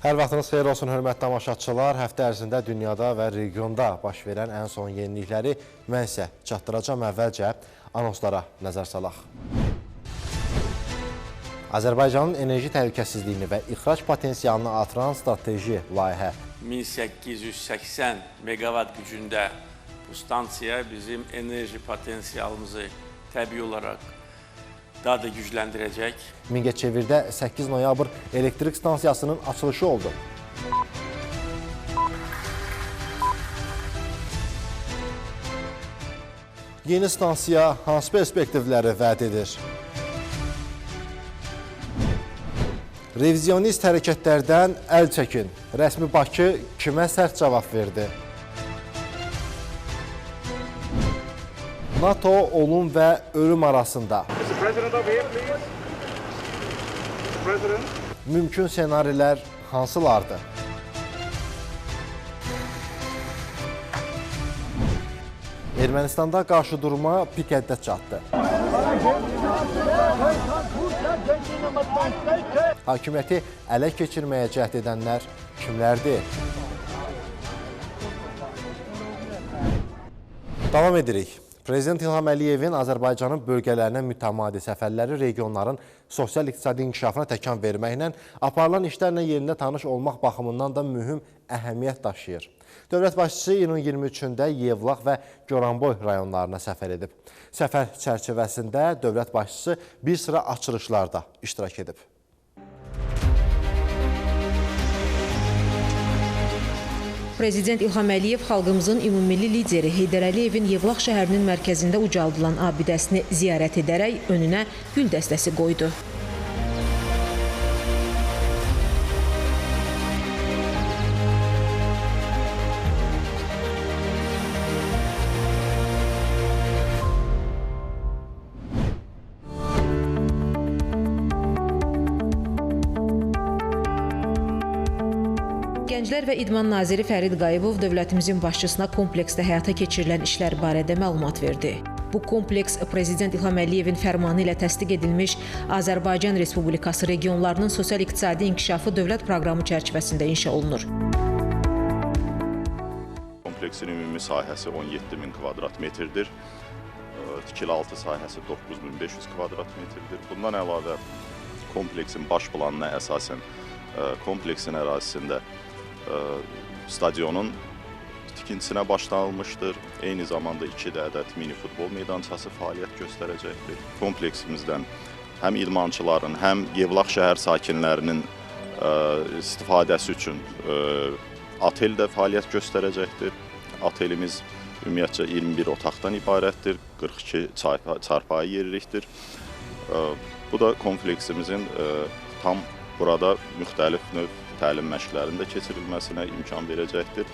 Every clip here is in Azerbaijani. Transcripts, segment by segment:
Hər vaxtınız xeyir olsun, hörmətli tamaşaçılar. Həftə ərzində dünyada və regionda baş verən ən son yenilikləri mən isə çatdıracağım. Əvvəlcə anonslara nəzər salaq. Azərbaycanın enerji təhlükəsizliyini və ixrac potensialını artıran strateji layihə. 1880 megawatt gücündə bu stansiya bizim enerji potensialımızı təbii olaraq daha da gücləndirəcək. Mingəçevirdə 8 noyabr elektrik stansiyasının açılışı oldu. Yeni stansiya hansı perspektivləri vəd edir? Revizionist hərəkətlərdən əl çəkin. Rəsmi Bakı kimə sərt cavab verdi? NATO olum və ölüm arasında. Mümkün senarilər hansılardır? Ermənistanda qarşıdurma pik həddə çatdı. Hakimiyyəti ələ keçirməyə cəhd edənlər kimlərdir? Davam edirik. Prezident İlham Əliyevin Azərbaycanın bölgələrinə mütəmadi səfərləri regionların sosial-iqtisadi inkişafına təkan verməklə aparılan işlərlə yerində tanış olmaq baxımından da mühüm əhəmiyyət daşıyır. Dövlət başçısı iyunun 23-də Yevlax və Goranboy rayonlarına səfər edib. Səfər çərçivəsində dövlət başçısı bir sıra açılışlarda iştirak edib. Prezident İlham Əliyev xalqımızın ümumilli lideri Heydər Əliyevin Yevlax şəhərinin mərkəzində ucaldılan abidəsini ziyarət edərək önünə gül dəstəsi qoydu. Gənclər və İdman naziri Fərid Qayıbov dövlətimizin başçısına kompleksdə həyata keçirilən işlər barədə məlumat verdi. Bu kompleks Prezident İlham Əliyevin fərmanı ilə təsdiq edilmiş Azərbaycan Respublikası regionlarının sosial-iqtisadi inkişafı dövlət proqramı çərçivəsində inşa olunur. Kompleksin ümumi sahəsi 17.000 kvadrat metrdir. Tikili altı sahəsi 9.500 kvadrat metrdir. Bundan əlavə kompleksin baş planına əsasən kompleksin ərazisində stadionun tikintisinə başlanılmışdır. Eyni zamanda 2 ədəd mini futbol meydançası fəaliyyət göstərəcəkdir. Kompleksimizdən həm idmançıların, həm Yevlax şəhər sakinlərinin istifadəsi üçün otel də fəaliyyət göstərəcəkdir. Otelimiz ümumiyyətcə 21 otaqdan ibarətdir, 42 çarpayı yerlikdir. Bu da kompleksimizin tam burada müxtəlif növ təlim məşqlərində keçirilməsinə imkan verəcəkdir.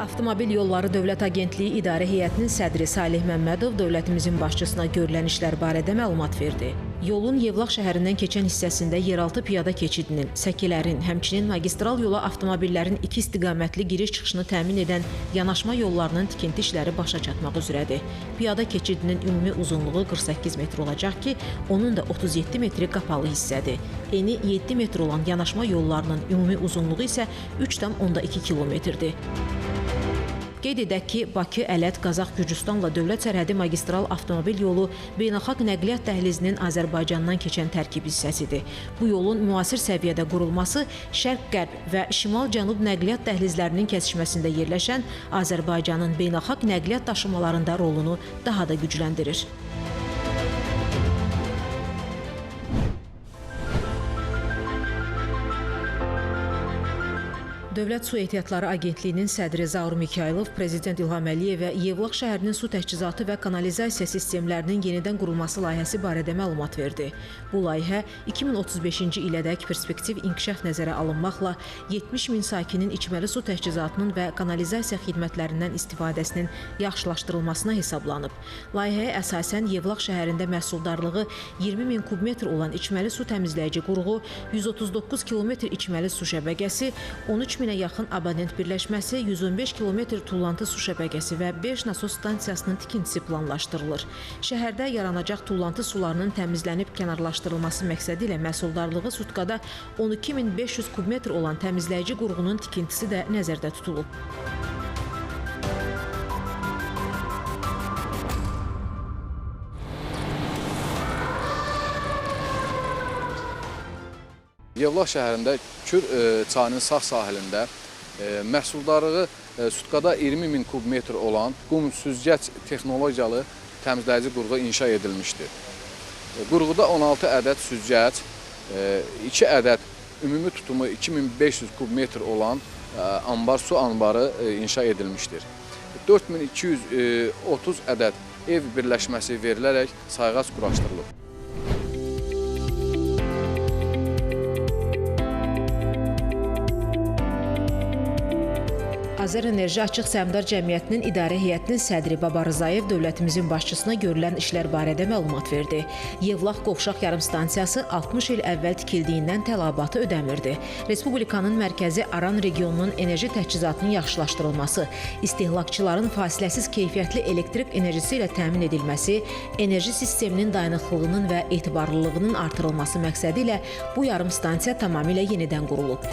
Avtomobil Yolları Dövlət Agentliyi İdarə Heyətinin sədri Salih Məmmədov dövlətimizin başçısına görülən işlər barədə məlumat verdi. Yolun Yevlax şəhərindən keçən hissəsində yeraltı piyada keçidinin, səkilərin, həmçinin magistral yola avtomobillərin 2 istiqamətli giriş-çıxışını təmin edən yanaşma yollarının tikinti işləri başa çatmaq üzrədir. Piyada keçidinin ümumi uzunluğu 48 metr olacaq ki, onun da 37 metri qapalı hissədir. Eni 7 metr olan yanaşma yollarının ümumi uzunluğu isə 3,2 kilometrdir. Qeyd edək ki, Bakı, Ələt, Qazax, Gürcüstanla dövlət sərhədi magistral avtomobil yolu beynəlxalq nəqliyyat dəhlizinin Azərbaycandan keçən tərkib hissəsidir. Bu yolun müasir səviyyədə qurulması şərq-qərb və şimal-cənub nəqliyyat dəhlizlərinin kəsişməsində yerləşən Azərbaycanın beynəlxalq nəqliyyat daşımalarında rolunu daha da gücləndirir. Dövlət Su Ehtiyatları Agentliyinin sədri Zaur Mikayılov Prezident İlham Əliyevə Yevlax şəhərinin su təchizatı və kanalizasiya sistemlərinin yenidən qurulması layihəsi barədə məlumat verdi. Bu layihə 2035-ci ilədək perspektiv inkişaf nəzərə alınmaqla 70 min sakinin içməli su təchizatının və kanalizasiya xidmətlərindən istifadəsinin yaxşılaşdırılmasına hesablanıb. Layihəyə əsasən Yevlax şəhərində məhsuldarlığı 20 min kubmetr olan içməli su təmizləyici qurğu, 139 kilometr içməli su şəbəkəsi, 13 5000-ə yaxın abonent birləşməsi, 115 kilometr tullantı su şəbəkəsi və 5 nasos stansiyasının tikintisi planlaşdırılır. Şəhərdə yaranacaq tullantı sularının təmizlənib kənarlaşdırılması məqsədi ilə məhsuldarlığı sutkada 12500 kubmetr olan təmizləyici qurğunun tikintisi də nəzərdə tutulub. Yevlax şəhərində Kür çayının sağ sahilində məhsuldarlığı sutkada 20.000 kubmetr olan qum süzgəc texnologiyalı təmizləyici qurğu inşa edilmişdir. Qurğuda 16 ədəd süzgəc, 2 ədəd ümumi tutumu 2500 kubmetr olan su anbarı inşa edilmişdir. 4230 ədəd ev birləşməsi verilərək sayğac quraşdırılıb. Azərenerji Açıq Səhmdar Cəmiyyətinin İdarə Heyətinin sədri Babar Rzayev dövlətimizin başçısına görülən işlər barədə məlumat verdi. Yevlax Qovşaq yarımstansiyası 60 il əvvəl tikildiyindən tələbatı ödəmirdi. Respublikanın mərkəzi Aran regionunun enerji təchizatının yaxşılaşdırılması, istehlakçıların fasiləsiz keyfiyyətli elektrik enerjisi ilə təmin edilməsi, enerji sisteminin dayanıqlığının və etibarlılığının artırılması məqsədi ilə bu yarımstansiya tamamilə yenidən qurulub.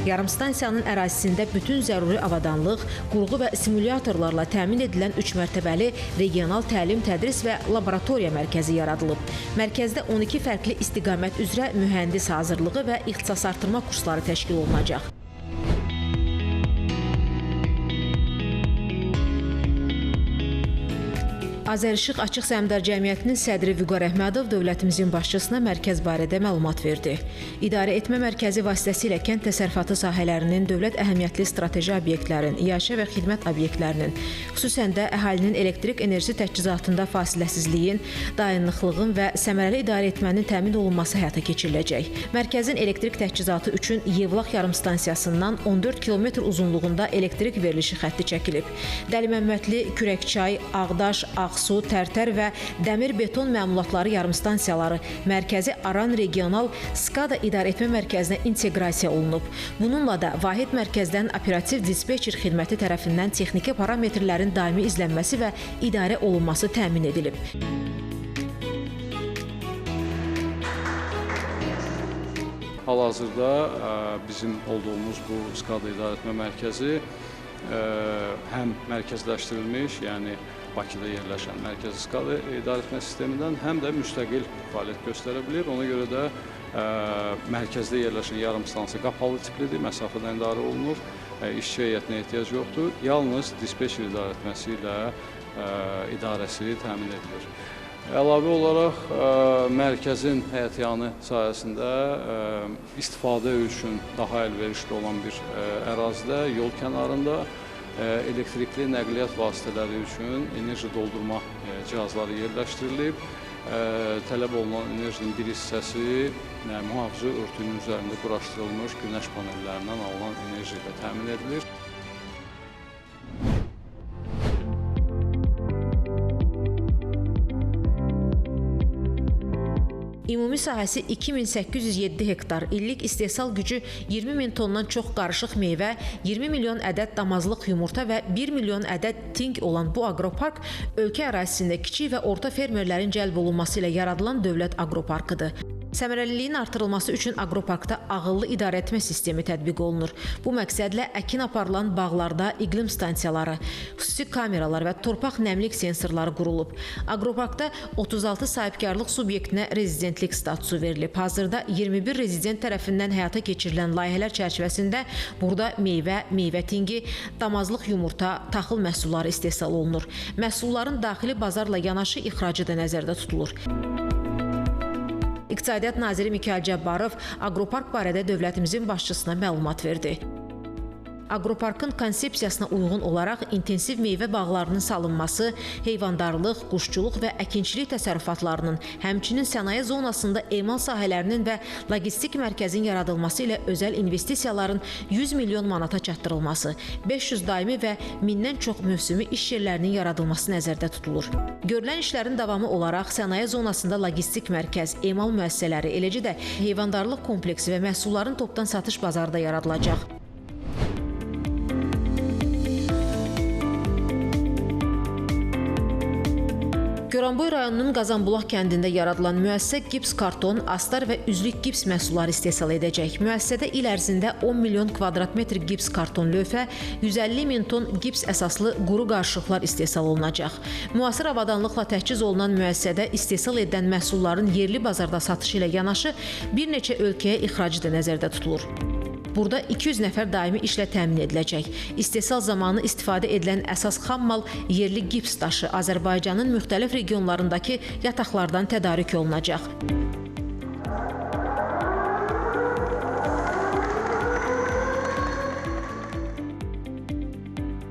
Yarımstansiyanın ərazisində bütün zəruri avadanlıq, qurğu və simulyatorlarla təmin edilən 3 mərtəbəli regional təlim, tədris və laboratoriya mərkəzi yaradılıb. Mərkəzdə 12 fərqli istiqamət üzrə mühəndis hazırlığı və ixtisas artırma kursları təşkil olunacaq. Azərişıq Açıq Səhmdar Cəmiyyətinin sədri Vüqar Əhmədov dövlətimizin başçısına mərkəz barədə məlumat verdi. İdarə etmə mərkəzi vasitəsilə kənd təsərrüfatı sahələrinin dövlət əhəmiyyətli strateji obyektlərin, iaşə və xidmət obyektlərinin, xüsusən də əhalinin elektrik enerjisi təchizatında fasiləsizliyin, dayanıqlığın və səmərəli idarə etmənin təmin olunması həyata keçiriləcək. Mərkəzin elektrik təchizatı üçün Yevlax yarımstansiyasından 14 kilometr uzunluğunda elektrik verilişi xətti çəkilib. Dəliməmmədli, Kürəkçay, Ağdaş, Ağsu, Tərtər və Dəmir Beton məmulatları yarımstansiyaları mərkəzi Aran regional SKADA idarə etmə mərkəzinə inteqrasiya olunub. Bununla da vahid mərkəzdən operativ dispetçer xidməti tərəfindən texniki parametrlərin daimi izlənməsi və idarə olunması təmin edilib. Hal-hazırda bizim olduğumuz bu SKADA idarə etmə mərkəzi həm mərkəzləşdirilmiş, yəni Bakıda yerləşən mərkəzi SKADA idarə etmə sistemindən həm də müstəqil fəaliyyət göstərə bilir. Ona görə də mərkəzdə yerləşən yarımstansiya qapalı tiplidir, məsafədən idarə olunur, işçi heyətinə ehtiyac yoxdur. Yalnız dispetçer idarə etməsi ilə idarəsi təmin edilir. Əlavə olaraq mərkəzin həyətyanı sayəsində istifadə üçün daha əlverişli olan bir ərazidə, yol kənarında elektrikli nəqliyyat vasitələri üçün enerji doldurma cihazları yerləşdirilib. Tələb olunan enerjinin bir hissəsi mühafizə örtüyünün üzərində quraşdırılmış günəş panellərindən alınan enerji ilə təmin edilir. Ümumi sahəsi 2807 hektar, illik istehsal gücü 20 min tondan çox qarışıq meyvə, 20 milyon ədəd damazlıq yumurta və 1 milyon ədəd tink olan bu aqropark ölkə ərazisində kiçik və orta fermerlərin cəlb olunması ilə yaradılan dövlət aqroparkıdır. Səmərəliliyin artırılması üçün aqroparkda ağıllı idarə etmə sistemi tətbiq olunur. Bu məqsədlə əkin aparılan bağlarda iqlim stansiyaları, xüsusi kameralar və torpaq nəmlik sensorları qurulub. Aqroparkda 36 sahibkarlıq subyektinə rezidentlik statusu verilib. Hazırda 21 rezident tərəfindən həyata keçirilən layihələr çərçivəsində burada meyvə, meyvə tingi, damazlıq yumurta, taxıl məhsulları istehsal olunur. Məhsulların daxili bazarla yanaşı ixracı da nəzərdə tutulur. İqtisadiyyat naziri Mikayıl Cəbbarov aqropark barədə dövlətimizin başçısına məlumat verdi. Aqroparkın konsepsiyasına uyğun olaraq intensiv meyvə bağlarının salınması, heyvandarlıq, quşçuluq və əkinçilik təsərrüfatlarının, həmçinin sənaye zonasında emal sahələrinin və logistik mərkəzin yaradılması ilə özəl investisiyaların 100 milyon manata çatdırılması, 500 daimi və 1000-dən çox mövsümi iş yerlərinin yaradılması nəzərdə tutulur. Görülən işlərin davamı olaraq sənaye zonasında logistik mərkəz, emal müəssisələri, eləcə də heyvandarlıq kompleksi və məhsulların topdan satış bazarı da yaradılacaq. Goranboy rayonunun Qazanbulaq kəndində yaradılan müəssisə gips karton, astar və üzlük gips məhsulları istehsal edəcək. Müəssisədə il ərzində 10 milyon kvadrat metr gips karton lövhə, 150 min ton gips əsaslı quru qarışıqlar istehsal olunacaq. Müasir avadanlıqla təchiz olunan müəssisədə istehsal edilən məhsulların yerli bazarda satışı ilə yanaşı bir neçə ölkəyə ixracı da nəzərdə tutulur. Burada 200 nəfər daimi işlə təmin ediləcək. İstehsal zamanı istifadə edilən əsas xammal yerli gips daşı Azərbaycanın müxtəlif regionlarındakı yataqlardan tədarük olunacaq.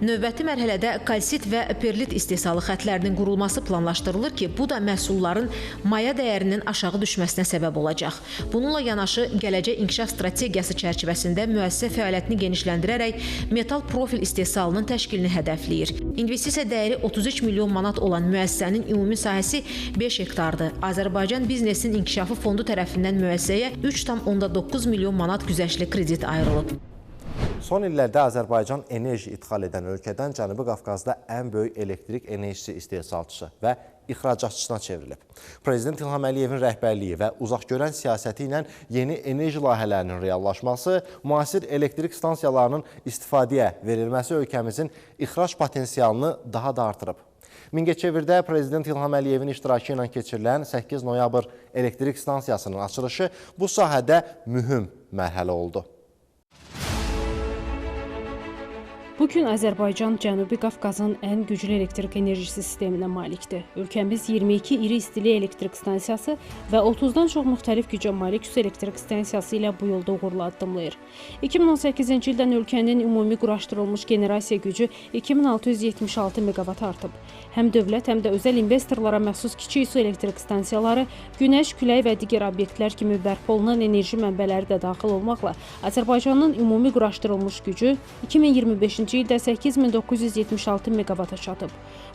Növbəti mərhələdə kalsit və perlit istehsalı xətlərinin qurulması planlaşdırılır ki, bu da məhsulların maya dəyərinin aşağı düşməsinə səbəb olacaq. Bununla yanaşı, gələcək inkişaf strategiyası çərçivəsində müəssisə fəaliyyətini genişləndirərək metal profil istehsalının təşkilini hədəfləyir. İnvestisiya dəyəri 33 milyon manat olan müəssisənin ümumi sahəsi 5 hektardır. Azərbaycan Biznesin İnkişafı Fondu tərəfindən müəssisəyə 3,9 milyon manat güzəştli kredit ayrılıb. Son illərdə Azərbaycan enerji idxal edən ölkədən Cənubi Qafqazda ən böyük elektrik enerjisi istehsalçısı və ixracatçısına çevrilib. Prezident İlham Əliyevin rəhbərliyi və uzaqgörən siyasəti ilə yeni enerji layihələrinin reallaşması, müasir elektrik stansiyalarının istifadəyə verilməsi ölkəmizin ixrac potensialını daha da artırıb. Mingəçevirdə Prezident İlham Əliyevin iştirakı ilə keçirilən 8 noyabr elektrik stansiyasının açılışı bu sahədə mühüm mərhələ oldu. Bugün Azərbaycan Cənubi Qafqazın ən güclü elektrik enerjisi sisteminə malikdir. Ölkəmiz 22 iri istili elektrik stansiyası və 30-dan çox müxtəlif gücə malik su elektrik stansiyası ilə bu yolda uğurlu addımlayır. 2018-ci ildən ölkənin ümumi quraşdırılmış generasiya gücü 2676 meqavat artıb. Həm dövlət, həm də özəl investorlara məxsus kiçik su elektrik stansiyaları, günəş, külək və digər obyektlər kimi bərpa olunan enerji mənbələri də daxil olmaqla Azərbaycanın ümumi quraşdırılmış gücü 2025-ci ildə 8976 meqavata çatıb.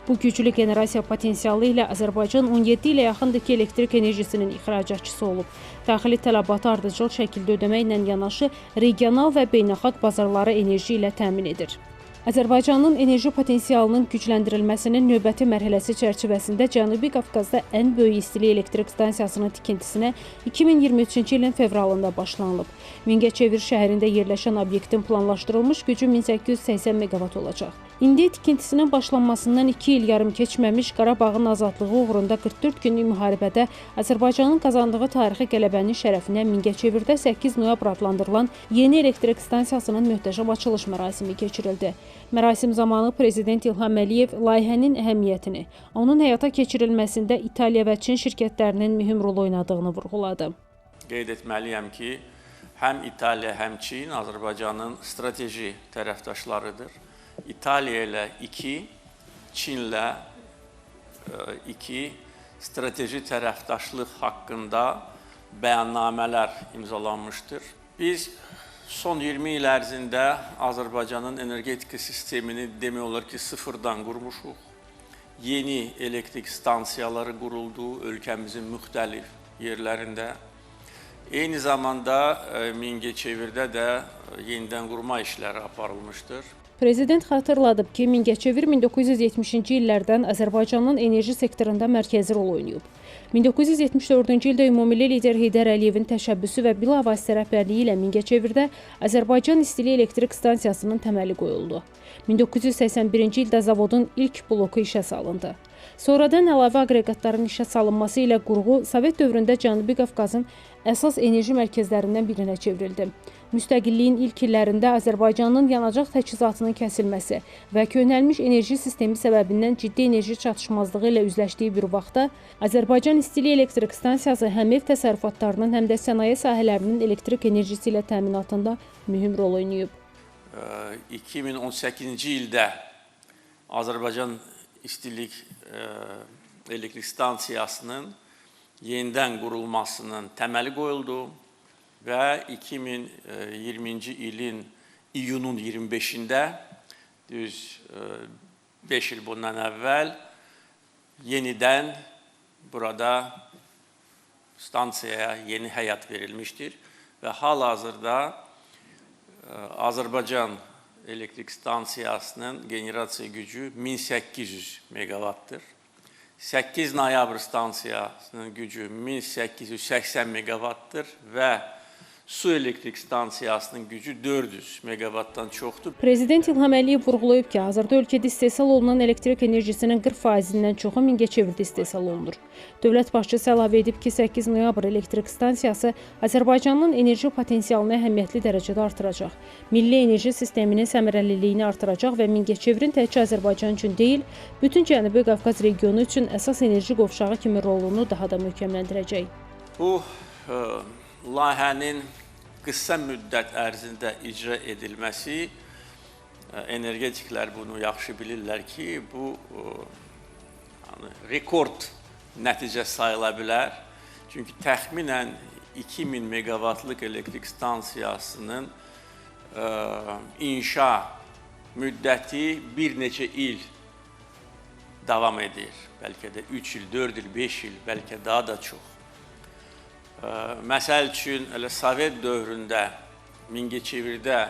Bu güclü generasiya potensialı ilə Azərbaycan 17 ilə yaxındır ki, elektrik enerjisinin ixracatçısı olub. Daxili tələbatı ardıcıl şəkildə ödəməklə yanaşı regional və beynəlxalq bazarları enerji ilə təmin edir. Azərbaycanın enerji potensialının gücləndirilməsinin növbəti mərhələsi çərçivəsində Cənubi Qafqazda ən böyük istili elektrik stansiyasının tikintisinə 2023-cü ilin fevralında başlanılıb. Mingəçevir şəhərində yerləşən obyektin planlaşdırılmış gücü 1880 meqavat olacaq. İndi tikintisinin başlanmasından 2 il yarım keçməmiş Qarabağın azadlığı uğrunda 44 günlük müharibədə Azərbaycanın qazandığı tarixi qələbənin şərəfinə Mingəçevirdə 8 noyabr adlandırılan yeni elektrik stansiyasının möhtəşəm açılış mərasimi keçirildi. Mərasim zamanı Prezident İlham Əliyev layihənin əhəmiyyətini, onun həyata keçirilməsində İtaliya və Çin şirkətlərinin mühüm rol oynadığını vurğuladı. Qeyd etməliyəm ki, həm İtaliya, həm Çin Azərbaycanın strateji tərəfdaşlarıdır. İtaliya ilə 2, Çinlə 2 strateji tərəfdaşlıq haqqında bəyannamələr imzalanmışdır. Biz son 20 il ərzində Azərbaycanın energetika sistemini demək olar ki, sıfırdan qurmuşuq. Yeni elektrik stansiyaları quruldu ölkəmizin müxtəlif yerlərində. Eyni zamanda Mingəçevirdə də yenidən qurma işləri aparılmışdır. Prezident xatırladıb ki, Mingəçevir 1970-ci illərdən Azərbaycanın enerji sektorunda mərkəzi rol oynayıb. 1974-cü ildə ümummilli lider Heydər Əliyevin təşəbbüsü və bilavasitə rəhbərliyi ilə Mingəçevirdə Azərbaycan İstili Elektrik Stansiyasının təməli qoyuldu. 1981-ci ildə zavodun ilk bloku işə salındı. Sonradan əlavə aqreqatların işə salınması ilə qurğu Sovet dövründə Cənubi Qafqazın əsas enerji mərkəzlərindən birinə çevrildi. Müstəqilliyin ilk illərində Azərbaycanın yanacaq təchizatının kəsilməsi və köhnəlmiş enerji sistemi səbəbindən ciddi enerji çatışmazlığı ilə üzləşdiyi bir vaxtda Azərbaycan İstili Elektrik Stansiyası həm ev təsərrüfatlarının, həm də sənaye sahələrinin elektrik enerjisi ilə təminatında mühüm rol oynayıb. 2018-ci ildə Azərbaycan İstilik Elektrik Stansiyasının yenidən qurulmasının təməli qoyuldu və 2020-ci ilin iyunun 25-də, düz 5 il bundan əvvəl yenidən burada stansiyaya yeni həyat verilmişdir və hal-hazırda Azərbaycan Elektrik Stansiyasının generasiya gücü 1800 megawattdır. 8 noyabr stansiyasının gücü 1880 megawattdır və su elektrik stansiyasının gücü 400 megawattdan çoxdur. Prezident İlham Əliyev vurğulayıb ki, hazırda ölkədə istehsal olunan elektrik enerjisinin 40%-dən çoxu Mingəçevirdə istehsal olunur. Dövlət başçısı əlavə edib ki, 8 noyabr elektrik stansiyası Azərbaycanın enerji potensialını əhəmiyyətli dərəcədə artıracaq. Milli enerji sisteminin səmərəliliyini artıracaq və Mingəçevirin təkcə Azərbaycan üçün deyil, bütün Cənubi Qafqaz regionu üçün əsas enerji qovşağı kimi rolunu daha da möhkəmləndirəcək. Bu layihənin qısa müddət ərzində icra edilməsi, energetiklər bunu yaxşı bilirlər ki, bu rekord nəticə sayıla bilər. Çünki təxminən 2000 megawatlıq elektrik stansiyasının inşa müddəti bir neçə il davam edir. Bəlkə də 3 il, 4 il, 5 il, bəlkə daha da çox. Məsəl üçün, Sovet dövründə Mingəçevirdə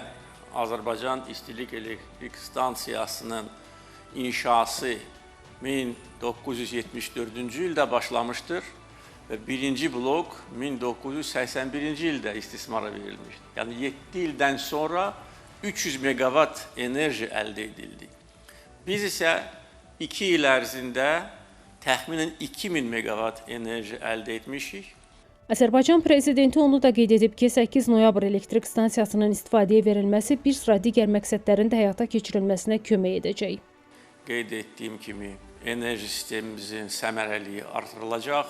Azərbaycan İstilik Elektrik Stansiyasının inşası 1974-cü ildə başlamışdır və birinci blok 1981-ci ildə istismara verilmişdir. Yəni 7 ildən sonra 300 megawatt enerji əldə edildi. Biz isə 2 il ərzində təxminən 2000 megawatt enerji əldə etmişik. Azərbaycan prezidenti onu da qeyd edib ki, 8 noyabr elektrik stansiyasının istifadəyə verilməsi bir sıra digər məqsədlərin də həyata keçirilməsinə kömək edəcək. Qeyd etdiyim kimi, enerji sistemimizin səmərəliyi artırılacaq,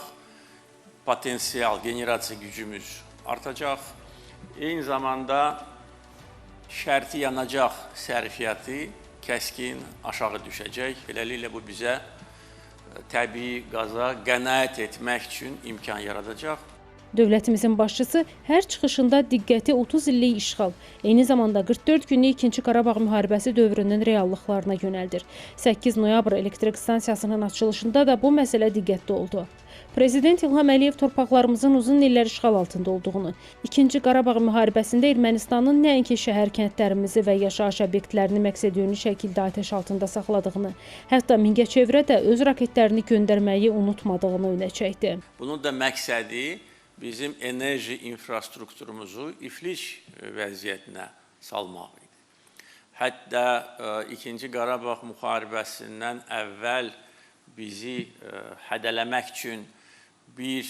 potensial generasiya gücümüz artacaq, eyni zamanda şərti yanacaq sərfiyyatı kəskin aşağı düşəcək. Beləliklə, bu bizə təbii qaza qənaət etmək üçün imkan yaradacaq. Dövlətimizin başçısı hər çıxışında diqqəti 30 illik işğal, eyni zamanda 44 günlük 2-ci Qarabağ müharibəsi dövrünün reallıqlarına yönəldir. 8 noyabr elektrik stansiyasının açılışında da bu məsələ diqqətdə oldu. Prezident İlham Əliyev torpaqlarımızın uzun illər işğal altında olduğunu, 2-ci Qarabağ müharibəsində Ermənistanın nəinki şəhər kəndlərimizi və yaşayış obyektlərini məqsədyönlü şəkildə atəş altında saxladığını, hətta Mingəçevirə də öz raketlərini göndərməyi unutmadığını önə çəkdi. Bunun da məqsədi bizim enerji infrastrukturumuzu iflic vəziyyətinə salmaq idi. Hətta 2-ci Qarabağ müharibəsindən əvvəl bizi hədələmək üçün bir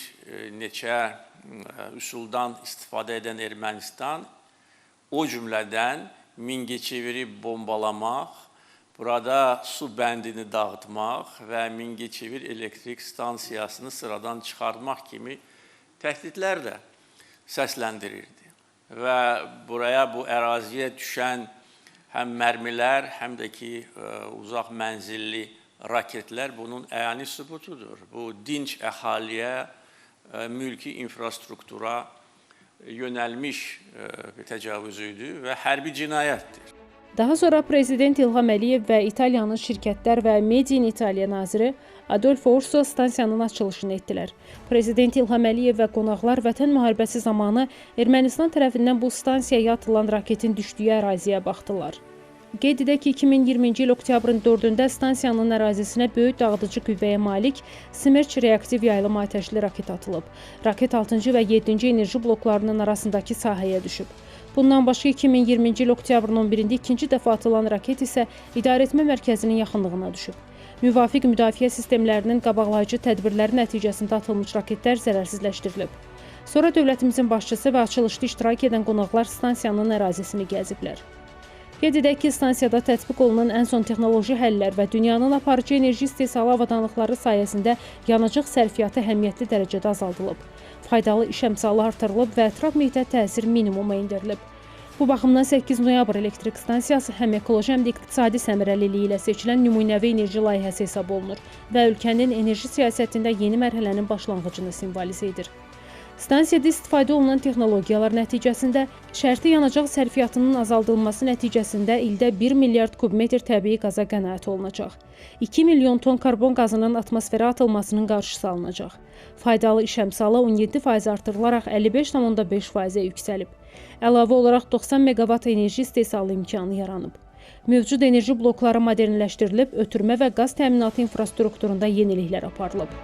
neçə üsuldan istifadə edən Ermənistan, o cümlədən Mingəçeviri bombalamaq, burada su bəndini dağıtmaq və Mingəçevir elektrik stansiyasını sıradan çıxartmaq kimi təhdidlər də səsləndirirdi. Və buraya, bu əraziyə düşən həm mərmilər, həm də ki, uzaq mənzilli raketlər bunun əyani sübutudur. Bu, dinc əhaliyə, mülki infrastruktura yönəlmiş təcavüz idi və hərbi cinayətdir. Daha sonra Prezident İlham Əliyev və İtaliyanın şirkətlər və Made in Italia naziri Adolfo Urso stansiyanın açılışını etdilər. Prezident İlham Əliyev və qonaqlar Vətən müharibəsi zamanı Ermənistan tərəfindən bu stansiyaya atılan raketin düşdüyü əraziyə baxdılar. Qeyd edək ki, 2020-ci il oktyabrın 4-də stansiyanın ərazisinə böyük dağıdıcı qüvvəyə malik Smerç reaktiv yaylım atəşli raket atılıb. Raket 6-cı və 7-ci enerji bloklarının arasındakı sahəyə düşüb. Bundan başqa 2020-ci il oktyabrın 11-də ikinci dəfə atılan raket isə idarəetmə mərkəzinin yaxınlığına düşüb. Müvafiq müdafiə sistemlərinin qabaqlayıcı tədbirləri nəticəsində atılmış raketlər zərərsizləşdirilib. Sonra dövlətimizin başçısı və açılışda iştirak edən qonaqlar stansiyanın ərazisini gəziblər. Qeyd edək ki, stansiyada tətbiq olunan ən son texnoloji həllər və dünyanın aparıcı enerji istehsalı avadanlıqları sayəsində yanacaq sərfiyyatı əhəmiyyətli dərəcədə azaldılıb. Faydalı iş əmsalı artırılıb və ətraf mühitə təsir minimuma endirilib. Bu baxımdan 8 noyabr elektrik stansiyası həm ekoloji, həm də iqtisadi səmərəliliyi ilə seçilən nümunəvi enerji layihəsi hesab olunur və ölkənin enerji siyasətində yeni mərhələnin başlanğıcını simvolizə edir. Stansiyada istifadə olunan texnologiyalar nəticəsində şərti yanacaq sərfiyyatının azaldılması nəticəsində ildə 1 milyard kubmetr təbii qaza qənaət olunacaq. 2 milyon ton karbon qazının atmosferə atılmasının qarşısı alınacaq. Faydalı iş əmsalı 17% artırılaraq 55,5%-ə yüksəlib. Əlavə olaraq 90 meqavat enerji istehsalı imkanı yaranıb. Mövcud enerji blokları modernləşdirilib, ötürmə və qaz təminatı infrastrukturunda yeniliklər aparılıb.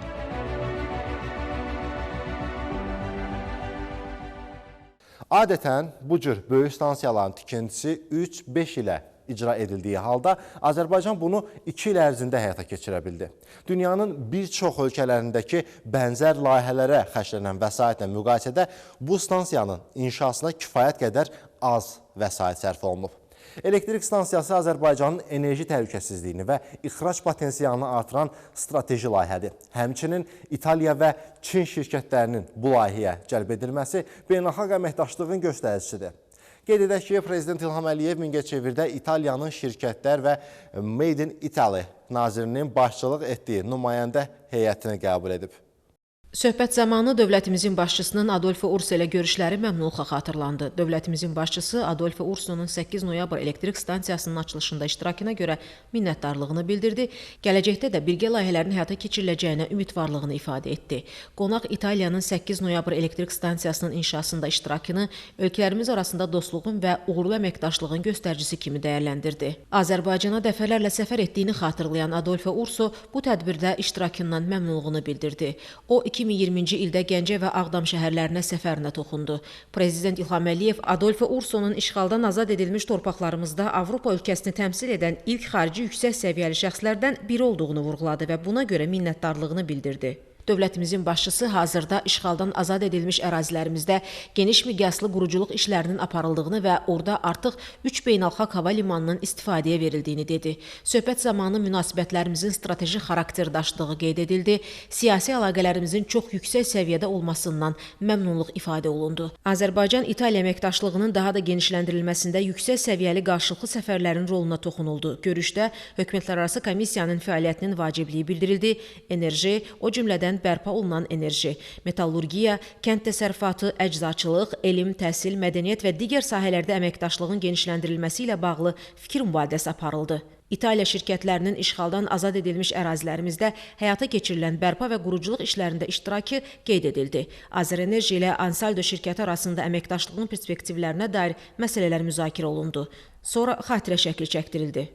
Adətən bu cür böyük stansiyaların tikintisi 3-5 ilə icra edildiyi halda Azərbaycan bunu 2 il ərzində həyata keçirə bildi. Dünyanın bir çox ölkələrindəki bənzər layihələrə xərclənən vəsaitlə müqayisədə bu stansiyanın inşasına kifayət qədər az vəsait sərf olunub. Elektrik stansiyası Azərbaycanın enerji təhlükəsizliyini və ixrac potensialını artıran strateji layihədir. Həmçinin İtaliya və Çin şirkətlərinin bu layihəyə cəlb edilməsi beynəlxalq əməkdaşlığın göstəricisidir. Qeyd edək ki, Prezident İlham Əliyev Mingəçevirdə İtaliyanın şirkətlər və Made in Italy nazirinin başçılıq etdiyi nümayəndə heyətini qəbul edib. Söhbət zamanı dövlətimizin başçısının Adolfo Urso ilə görüşləri məmnunluqla xatırlandı. Dövlətimizin başçısı Adolfo Urso'nun 8 noyabr elektrik stansiyasının açılışında iştirakına görə minnətdarlığını bildirdi. Gələcəkdə də birgə layihələrin həyata keçiriləcəyinə ümidvarlığını ifadə etdi. Qonaq İtaliyanın 8 noyabr elektrik stansiyasının inşasında iştirakını ölkələrimiz arasında dostluğun və uğurlu əməkdaşlığın göstəricisi kimi dəyərləndirdi. Azərbaycana dəfələrlə səfər etdiyini xatırlayan Adolfo Urso bu tədbirdə iştirakından məmnunluğunu bildirdi. O, 2020-ci ildə Gəncə və Ağdam şəhərlərinə səfərinə toxundu. Prezident İlham Əliyev Adolfo Urso'nun işğaldan azad edilmiş torpaqlarımızda Avropa ölkəsini təmsil edən ilk xarici yüksək səviyyəli şəxslərdən biri olduğunu vurğuladı və buna görə minnətdarlığını bildirdi. Dövlətimizin başçısı hazırda işğaldan azad edilmiş ərazilərimizdə geniş miqyaslı quruculuq işlərinin aparıldığını və orada artıq 3 beynəlxalq hava limanının istifadəyə verildiyini dedi. Söhbət zamanı münasibətlərimizin strateji xarakter daşıdığı qeyd edildi. Siyasi əlaqələrimizin çox yüksək səviyyədə olmasından məmnunluq ifadə olundu. Azərbaycan-İtaliya əməkdaşlığının daha da genişləndirilməsində yüksək səviyyəli qarşılıqlı səfərlərin roluna toxunuldu. Görüşdə hökumətlərarası komissiyanın fəaliyyətinin vacibliyi bildirildi. Enerji, o cümlədən bərpa olunan enerji, metallurgiya, kənd təsərrüfatı, əczaçılıq, elm, təhsil, mədəniyyət və digər sahələrdə əməkdaşlığın genişləndirilməsi ilə bağlı fikir mübadiləsi aparıldı. İtaliya şirkətlərinin işğaldan azad edilmiş ərazilərimizdə həyata keçirilən bərpa və quruculuq işlərində iştirakı qeyd edildi. Azərenerji ilə Ansaldo şirkəti arasında əməkdaşlığın perspektivlərinə dair məsələlər müzakirə olundu. Sonra xatirə şəkli çəkdirildi.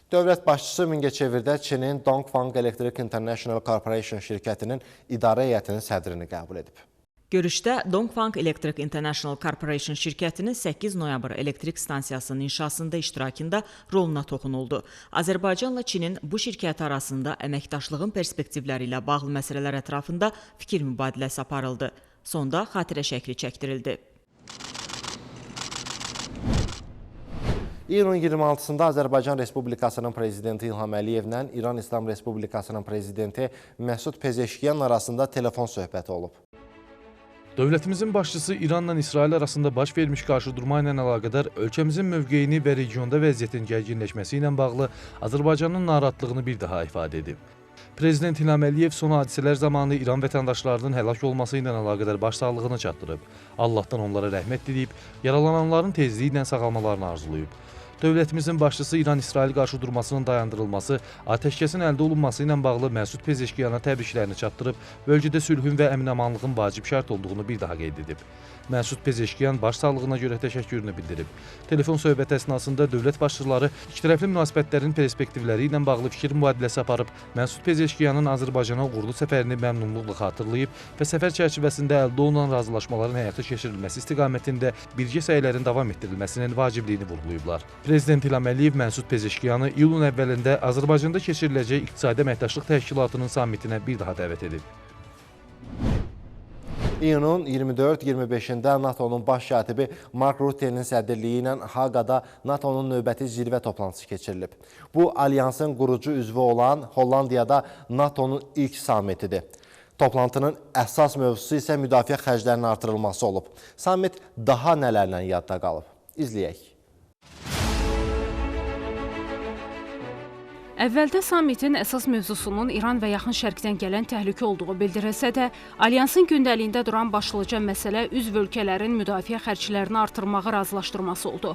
Dövlət başçısı Mingəçevirdə Çinin Dongfang Electric International Corporation şirkətinin idarə heyətinin sədrini qəbul edib. Görüşdə Dongfang Electric International Corporation şirkətinin 8 noyabr elektrik stansiyasının inşasında iştirakında roluna toxunuldu. Azərbaycanla Çinin bu şirkəti arasında əməkdaşlığın perspektivləri ilə bağlı məsələlər ətrafında fikir mübadiləsi aparıldı. Sonda xatirə şəkli çəkdirildi. İyunun 26-sında Azərbaycan Respublikasının Prezidenti İlham Əliyevlə İran İslam Respublikasının Prezidenti Məsud Pezeşkiyan arasında telefon söhbəti olub. Dövlətimizin başçısı İranla İsrail arasında baş vermiş qarşıdurma ilə əlaqədar ölkəmizin mövqeyini və regionda vəziyyətin gərginləşməsi ilə bağlı Azərbaycanın narahatlığını bir daha ifadə edib. Prezident İlham Əliyev son hadisələr zamanı İran vətəndaşlarının həlak olması ilə əlaqədar başsağlığını çatdırıb. Allahdan onlara rəhmət diləyib, yaralananların tezliyi ilə sağalmalarını arzulayıb. Dövlətimizin başçısı İran-İsrail qarşıdurmasının dayandırılması, atəşkəsin əldə olunması ilə bağlı Məsud Pezeşkiyana təbriklərini çatdırıb, bölgədə sülhün və əmin-amanlığın vacib şərt olduğunu bir daha qeyd edib. Məsud Pezeşkiyan başsağlığına görə təşəkkürünü bildirib. Telefon söhbəti əsnasında dövlət başçıları ikitərəfli münasibətlərin perspektivləri ilə bağlı fikir mübadiləsi aparıb, Məsud Pezeşkiyanın Azərbaycana uğurlu səfərini məmnunluqla xatırlayıb və səfər çərçivəsində əldə olunan razılaşmaların həyata keçirilməsi istiqamətində birgə səylərin davam etdirilməsinin vacibliyini vurğulayıblar. Prezident İlham Əliyev Məsud Pezeşkiyanı iyulun əvvəlində Azərbaycanda keçiriləcək İqtisadi Əməkdaşlıq Təşkilatının sammitinə bir daha dəvət edib. İyunun 24-25-də NATO'nun baş katibi Mark Rutte'nin sədrliyi ilə Haqada NATO'nun növbəti zirvə toplantısı keçirilib. Bu, alyansın qurucu üzvü olan Hollandiyada NATO'nun ilk sammitidir. Toplantının əsas mövzusu isə müdafiə xərclərinin artırılması olub. Sammit daha nələrlə yadda qalıb? İzləyək. Əvvəldə sammitin əsas mövzusunun İran və Yaxın Şərqdən gələn təhlükə olduğu bildirilsə də, alyansın gündəliyində duran başlıca məsələ üzv ölkələrin müdafiə xərclərini artırmağı razılaşdırması oldu.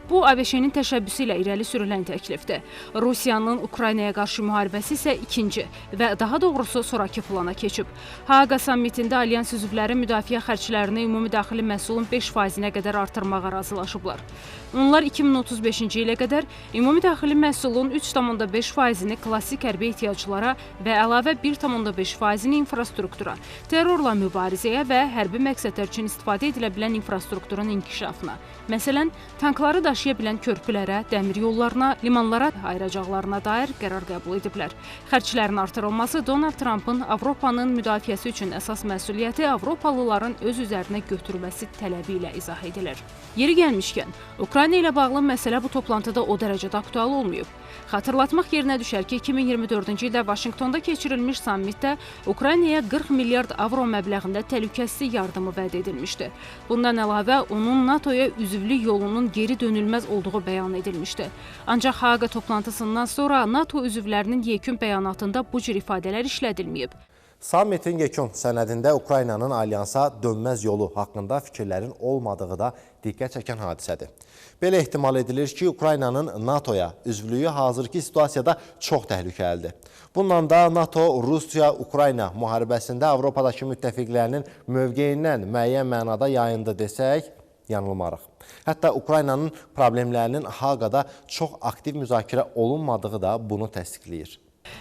Bu, ABŞ-nin təşəbbüsü ilə irəli sürülən təklifdir. Rusiyanın Ukraynaya qarşı müharibəsi isə ikinci və daha doğrusu sonraki plana keçib. Haaqa sammitində alyans üzvləri müdafiə xərclərini ümumi daxili məhsulun 5%-nə qədər artırmağa razılaşıblar. Onlar 2035-ci ilə qədər ümumi daxili məhsulun 3,5%-ni klassik hərbi ehtiyaclara və əlavə 1,5%-ni infrastruktura, terrorla mübarizəyə və hərbi məqsədlər üçün istifadə edilə bilən infrastrukturun inkişafına, məsələn, tankları daşıya bilən körpülərə, dəmir yollarına, limanlara ayıracaqlarına dair qərar qəbul ediblər. Xərclərin artırılması Donald Trumpın Avropanın müdafiəsi üçün əsas məsuliyyəti Avropalıların öz üzərinə götürməsi tələbi ilə izah edilir. Yeri gəlmişkən, Ukrayna ilə bağlı məsələ bu toplantıda o dərəcədə aktual olmayıb. Xatırlatmaq yerinə düşər ki, 2024-cü ildə Vaşinqtonda keçirilmiş sammitdə Ukraynaya 40 milyard avro məbləğində təhlükəsizlik yardımı vəd edilmişdi. Bundan əlavə, onun NATO-ya üzvlük yolunun geri dönülməz olduğu bəyan edilmişdi. Ancaq Haaqa toplantısından sonra NATO üzvlərinin yekun bəyanatında bu cür ifadələr işlədilməyib. Sammitin yekun sənədində Ukraynanın alyansa dönməz yolu haqqında fikirlərin olmadığı da diqqət çəkən hadisədir. Belə ehtimal edilir ki, Ukraynanın NATO-ya üzvlüyü hazırki situasiyada çox təhlükəlidir. Bundan da NATO, Rusiya-Ukrayna müharibəsində Avropadakı müttəfiqlərinin mövqeyindən müəyyən mənada yayındı desək, yanılmarıq. Hətta Ukraynanın problemlərinin Haaqada çox aktiv müzakirə olunmadığı da bunu təsdiqləyir.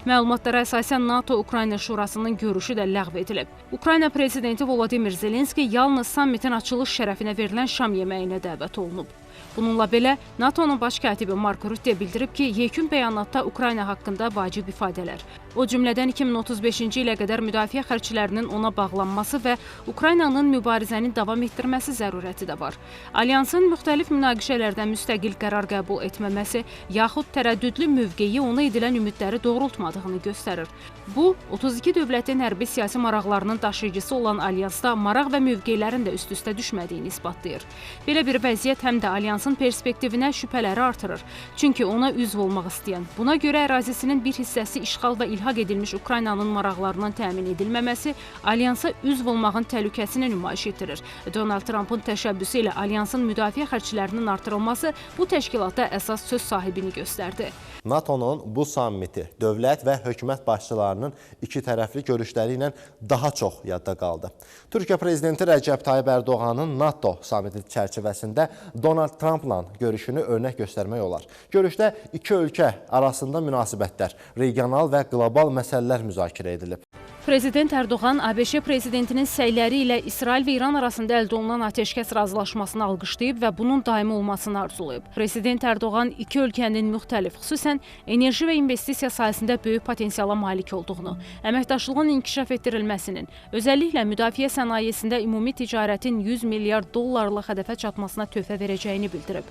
Məlumatlara əsasən NATO-Ukrayna Şurasının görüşü də ləğv edilib. Ukrayna prezidenti Volodimir Zelenski yalnız sammitin açılış şərəfinə verilən şam yeməyinə dəvət olunub. Bununla belə, NATO-nun baş katibi Mark Rutte bildirib ki, yekun bəyanatda Ukrayna haqqında vacib ifadələr, o cümlədən 2035-ci ilə qədər müdafiə xərclərinin ona bağlanması və Ukraynanın mübarizəni davam etdirməsi zərurəti də var. Alyansın müxtəlif münaqişələrdən müstəqil qərar qəbul etməməsi, yaxud tərəddüdlü mövqeyi ona edilən ümidləri doğrultmadığını göstərir. Bu, 32 dövlətin hərbi siyasi maraqlarının daşıyıcısı olan alyansda maraq və mövqelərin də üst-üstə düşmədiyini isbatlayır. Belə bir vəziyyət həm də alyansın perspektivinə şübhələri artırır. Çünki ona üzv olmaq istəyən, buna görə ərazisinin bir hissəsi işğal və ilhaq edilmiş Ukraynanın maraqlarının təmin edilməməsi alyansa üzv olmağın təhlükəsini nümayiş etdirir. Donald Trumpın təşəbbüsü ilə alyansın müdafiə xərclərinin artırılması bu təşkilatda əsas söz sahibini göstərdi. NATO-nun bu sammiti dövlət və hökumət başçılarının iki tərəfli görüşləri ilə daha çox yadda qaldı. Türkiyə prezidenti Rəcəb Tayyib Ərdoğanın NATO sammiti çərçivəsində Donald Trumpla görüşünü örnək göstərmək olar. Görüşdə iki ölkə arasında münasibətlər, regional və qlobal məsələlər müzakirə edilib. Prezident Ərdoğan ABŞ prezidentinin səyləri ilə İsrail və İran arasında əldə olunan atəşkəs razılaşmasını alqışlayıb və bunun daimi olmasını arzulayıb. Prezident Ərdoğan iki ölkənin müxtəlif, xüsusən enerji və investisiya sahəsində böyük potensiala malik olduğunu, əməkdaşlığın inkişaf etdirilməsinin, özəlliklə müdafiə sənayesində ümumi ticarətin 100 milyard dollarlıq hədəfə çatmasına töhfə verəcəyini bildirib.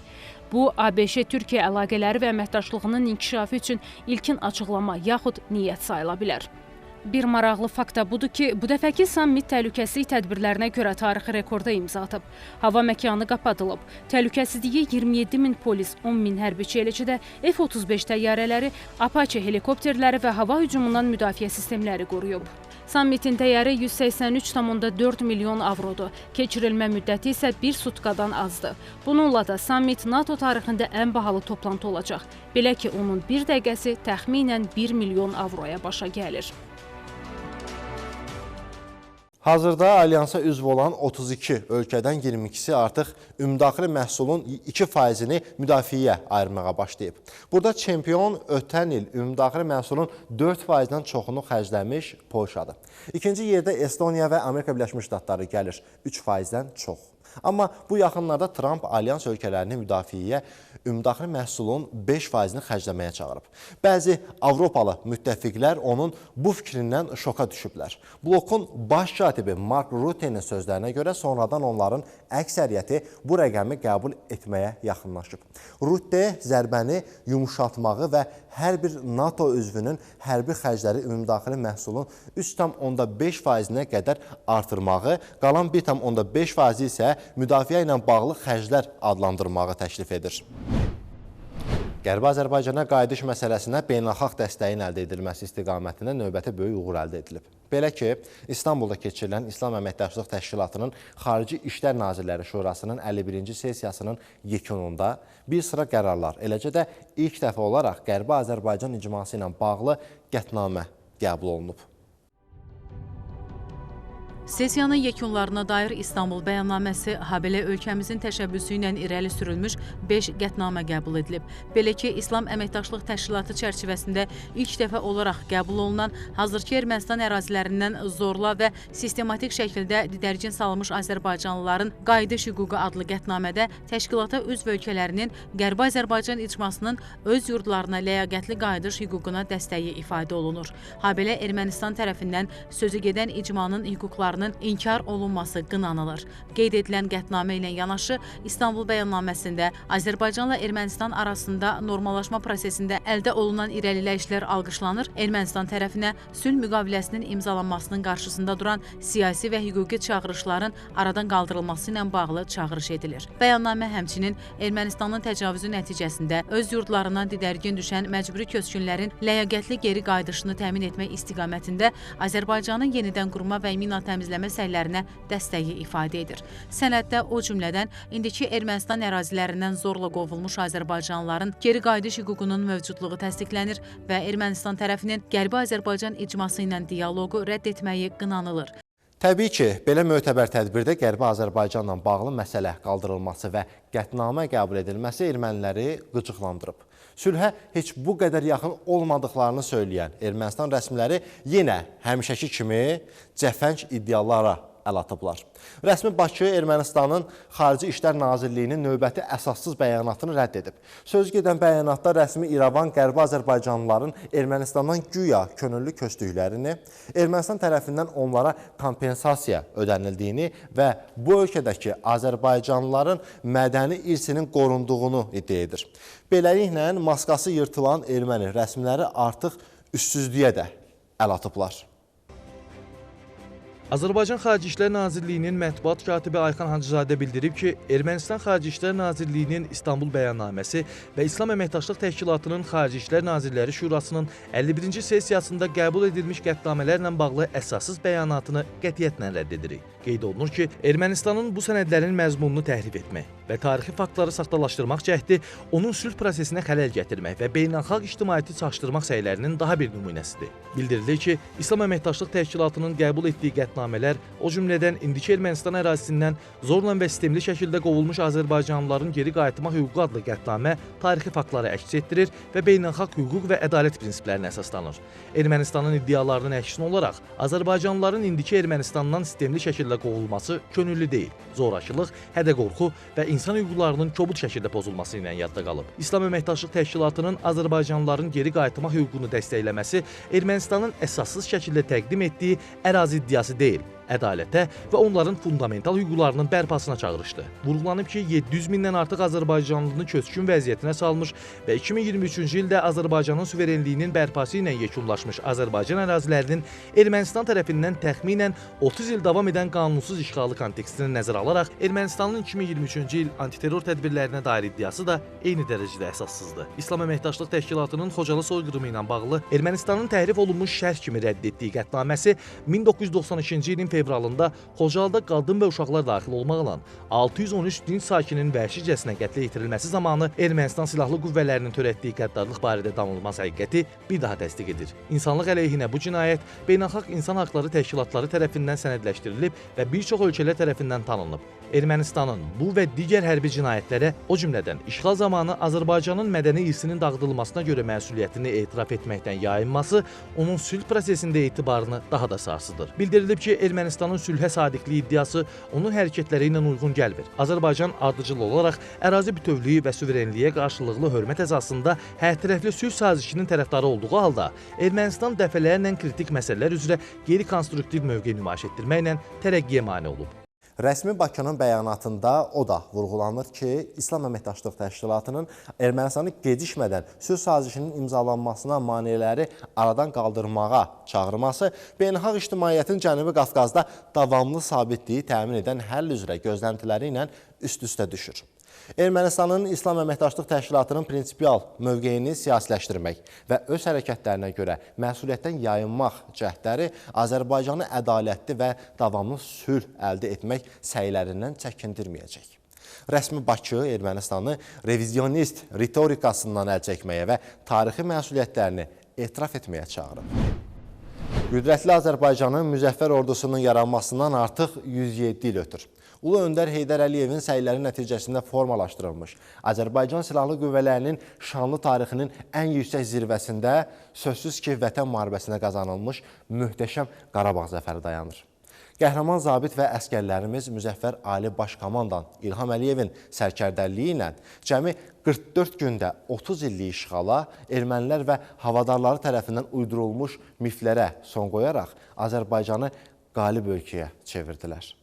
Bu, ABŞ-Türkiyə əlaqələri və əməkdaşlığının inkişafı üçün ilkin açıqlama yaxud niyyət sayıla bilər. Bir maraqlı fakt da budur ki, bu dəfəki sammit təhlükəsizlik tədbirlərinə görə tarixi rekorda imza atıb. Hava məkanı qapadılıb. Təhlükəsizliyi 27 min polis, 10 min hərbiçi, eləcə də F-35 təyyarələri, Apache helikopterləri və hava hücumundan müdafiə sistemləri qoruyub. Sammitin dəyəri 183,4 milyon avrodur. Keçirilmə müddəti isə bir sutkadan azdır. Bununla da sammit NATO tarixində ən bahalı toplantı olacaq. Belə ki, onun bir dəqiqəsi təxminən 1 milyon avroya başa gəlir. Hazırda alyansa üzv olan 32 ölkədən 22-si artıq ümumdaxili məhsulun 2%-ni müdafiəyə ayırmağa başlayıb. Burada çempion ötən il ümumdaxili məhsulun 4%-dən çoxunu xərcləmiş Polşadır. İkinci yerdə Estoniya və Amerika Birləşmiş Ştatları gəlir 3%-dən çox. Amma bu yaxınlarda Trump alyans ölkələrini müdafiəyə ümumdaxili məhsulun 5%-ni xərcləməyə çağırıb. Bəzi Avropalı müttəfiqlər onun bu fikrindən şoka düşüblər. Blokun baş katibi Mark Rutte'nin sözlərinə görə sonradan onların əksəriyyəti bu rəqəmi qəbul etməyə yaxınlaşıb. Rutte zərbəni yumuşatmağı və hər bir NATO üzvünün hərbi xərcləri ümumdaxili məhsulun 3,5%-nə qədər artırmağı, qalan 1,5% isə müdafiə ilə bağlı xərclər adlandırmağı təklif edir. Qərbi Azərbaycana qayıdış məsələsinə beynəlxalq dəstəyin əldə edilməsi istiqamətində növbəti böyük uğur əldə edilib. Belə ki, İstanbulda keçirilən İslam Əməkdaşlıq Təşkilatının Xarici İşlər Nazirləri Şurasının 51-ci sessiyasının yekununda bir sıra qərarlar, eləcə də ilk dəfə olaraq Qərbi Azərbaycan icması ilə bağlı qətnamə qəbul olunub. Sessiyanın yekunlarına dair İstanbul bəyannaməsi, habelə ölkəmizin təşəbbüsü ilə irəli sürülmüş 5 qətnamə qəbul edilib. Belə ki, İslam Əməkdaşlıq Təşkilatı çərçivəsində ilk dəfə olaraq qəbul olunan, hazırki Ermənistan ərazilərindən zorla və sistematik şəkildə didərgin salınmış azərbaycanlıların qayıdış hüququ adlı qətnamədə təşkilata üzv ölkələrinin Qərbi Azərbaycan icmasının öz yurdlarına ləyaqətli qayıdış hüququna dəstəyi ifadə olunur. Habelə Ermənistan tərəfindən sözü gedən icmanın hüquqlarını inkar olunması qınanılır. Qeyd edilən qətnamə ilə yanaşı İstanbul bəyannaməsində Azərbaycanla Ermənistan arasında normallaşma prosesində əldə olunan irəliləyişlər alqışlanır, Ermənistan tərəfinə sülh müqaviləsinin imzalanmasının qarşısında duran siyasi və hüquqi çağırışların aradan qaldırılması ilə bağlı çağırış edilir. Bəyannamə həmçinin Ermənistanın təcavüzü nəticəsində öz yurdlarından didərgin düşən məcburi köçkünlərin ləyaqətli geri qayıdışını təmin etmək istiqamətində Azərbaycanın yenidən qurma və mina təmizləmə səylərinə dəstəyi ifadə edir. Sənəddə o cümlədən indiki Ermənistan ərazilərindən zorla qovulmuş azərbaycanlıların geri qayıdış hüququnun mövcudluğu təsdiqlənir və Ermənistan tərəfinin Qərbi Azərbaycan icması ilə dialoqu rədd etməyi qınanılır. Təbii ki, belə mötəbər tədbirdə Qərbi Azərbaycanla bağlı məsələ qaldırılması və qətnamə qəbul edilməsi erməniləri qıcıqlandırıb. Sülhə heç bu qədər yaxın olmadıqlarını söyləyən Ermənistan rəsmiləri yenə həmişəki kimi cəfəng iddialara əl atıblar. Rəsmi Bakı Ermənistanın Xarici İşlər Nazirliyinin növbəti əsassız bəyanatını rədd edib. Söz gedən bəyanatda rəsmi İrəvan Qərbi Azərbaycanlıların Ermənistandan güya könüllü köçdüklərini, Ermənistan tərəfindən onlara kompensasiya ödənildiyini və bu ölkədəki Azərbaycanlıların mədəni irsinin qorunduğunu iddia edir. Beləliklə, maskası yırtılan erməni rəsmiləri artıq üssüzlüyə də əl atıblar. Azərbaycan Xarici İşlər Nazirliyinin mətbuat katibi Ayxan Hacızadə bildirib ki, Ermənistan Xarici İşlər Nazirliyinin İstanbul bəyannaməsi və İslam Əməkdaşlıq Təşkilatının Xarici İşlər Nazirləri Şurasının 51-ci sessiyasında qəbul edilmiş qətnamələrlə bağlı əsassız bəyanatını qətiyyətlə rədd edirik. Qeyd olunur ki, Ermənistanın bu sənədlərin məzmununu təhrif etmək və tarixi faktları saxtalaşdırmaq cəhdi onun sülh prosesinə xələl gətirmək və beynəlxalq ictimaiyyəti çaşdırmaq səylərinin daha bir nümunəsidir. Bildirilir ki, İslam Əməkdaşlıq Təşkilatının qəbul etdiyi qətnamələr, o cümlədən indiki Ermənistan ərazisindən zorla və sistemli şəkildə qovulmuş azərbaycanlıların geri qayıtmaq hüququ adlı qətnamə tarixi faktları əks etdirir və beynəlxalq hüquq və ədalət prinsiplərinə əsaslanır. Ermənistanın iddialarının əksinə olaraq, azərbaycanlıların indiki Ermənistandan sistemli şəkildə qovulması könüllü deyil, zorakılıq, hədə-qorxu və insan hüquqlarının kobud şəkildə pozulması ilə yadda qalıb. İslam Əməkdaşlıq Təşkilatının azərbaycanlıların geri qayıtmaq hüququnu dəstəkləməsi Ermənistanın əsassız şəkildə təqdim etdiyi ərazi iddiası deyil, ədalətə və onların fundamental hüquqlarının bərpasına çağırışdı. Vurğulanıb ki, 700 mindən artıq azərbaycanlını köçkün vəziyyətinə salmış və 2023-cü ildə Azərbaycanın suverenliyinin bərpası ilə yekunlaşmış Azərbaycan ərazilərinin Ermənistan tərəfindən təxminən 30 il davam edən qanunsuz işğalı kontekstini nəzərə alaraq Ermənistanın 2023-cü il antiterror tədbirlərinə dair iddiası da eyni dərəcədə əsassızdır. İslam Əməkdaşlıq Təşkilatının Xocalı soyqırımı ilə bağlı Ermənistanın təhrif olunmuş şərh kimi rədd etdiyi qətnaməsi 1992-ci ilin fevralında Xocalıda qadın və uşaqlar daxil olmaqla 613 dinc sakinin vəhşicəsinə qətlə yetirilməsi zamanı Ermənistan silahlı qüvvələrinin törətdiyi qəddarlıq barədə danılmaz həqiqəti bir daha təsdiq edir. İnsanlıq əleyhinə bu cinayət beynəlxalq insan haqları təşkilatları tərəfindən sənədləşdirilib və bir çox ölkələr tərəfindən tanınıb. Ermənistanın bu və digər hərbi cinayətlərə, o cümlədən işğal zamanı Azərbaycanın mədəni irsinin dağıdılmasına görə məsuliyyətini etiraf etməkdən yayınması onun sülh prosesində etibarını daha da sarsıdır. Bildirilib ki, Ermənistanın sülhə sadiqliyi iddiası onun hərəkətləri ilə uyğun gəlmir. Azərbaycan ardıcıl olaraq ərazi bütövlüyü və suverenliyə qarşılıqlı hörmət əsasında hərtərəfli sülh sazişinin tərəfdarı olduğu halda, Ermənistan dəfələrlə kritik məsələlər üzrə qeyri-konstruktiv mövqe nümayiş etdirməklə tərəqqiyə mane olub. Rəsmi Bakının bəyanatında o da vurğulanır ki, İslam Əməkdaşlıq Təşkilatının Ermənistanı gecikmədən sülh sazişinin imzalanmasına maneələri aradan qaldırmağa çağırması beynəlxalq ictimaiyyətin Cənubi Qafqazda davamlı sabitliyi təmin edən həll üzrə gözləntiləri ilə üst-üstə düşür. Ermənistanın İslam Əməkdaşlıq Təşkilatının prinsipial mövqeyini siyasiləşdirmək və öz hərəkətlərinə görə məsuliyyətdən yayınmaq cəhdləri Azərbaycanı ədalətli və davamlı sülh əldə etmək səylərindən çəkindirməyəcək. Rəsmi Bakı Ermənistanı revizionist ritorikasından əl çəkməyə və tarixi məsuliyyətlərini etiraf etməyə çağırır. Qüdrətli Azərbaycanın müzəffər ordusunun yaranmasından artıq 107 il ötür. Ulu Öndər Heydər Əliyevin səyləri nəticəsində formalaşdırılmış Azərbaycan Silahlı Qüvvələrinin şanlı tarixinin ən yüksək zirvəsində sözsüz ki, vətən müharibəsinə qazanılmış möhtəşəm Qarabağ zəfəri dayanır. Qəhrəman zabit və əskərlərimiz Müzəffər Ali Baş Komandan İlham Əliyevin sərkərdəliyi ilə cəmi 44 gündə 30 illik işğala, ermənilər və havadarları tərəfindən uydurulmuş miflərə son qoyaraq Azərbaycanı qalib ölkəyə çevirdilər.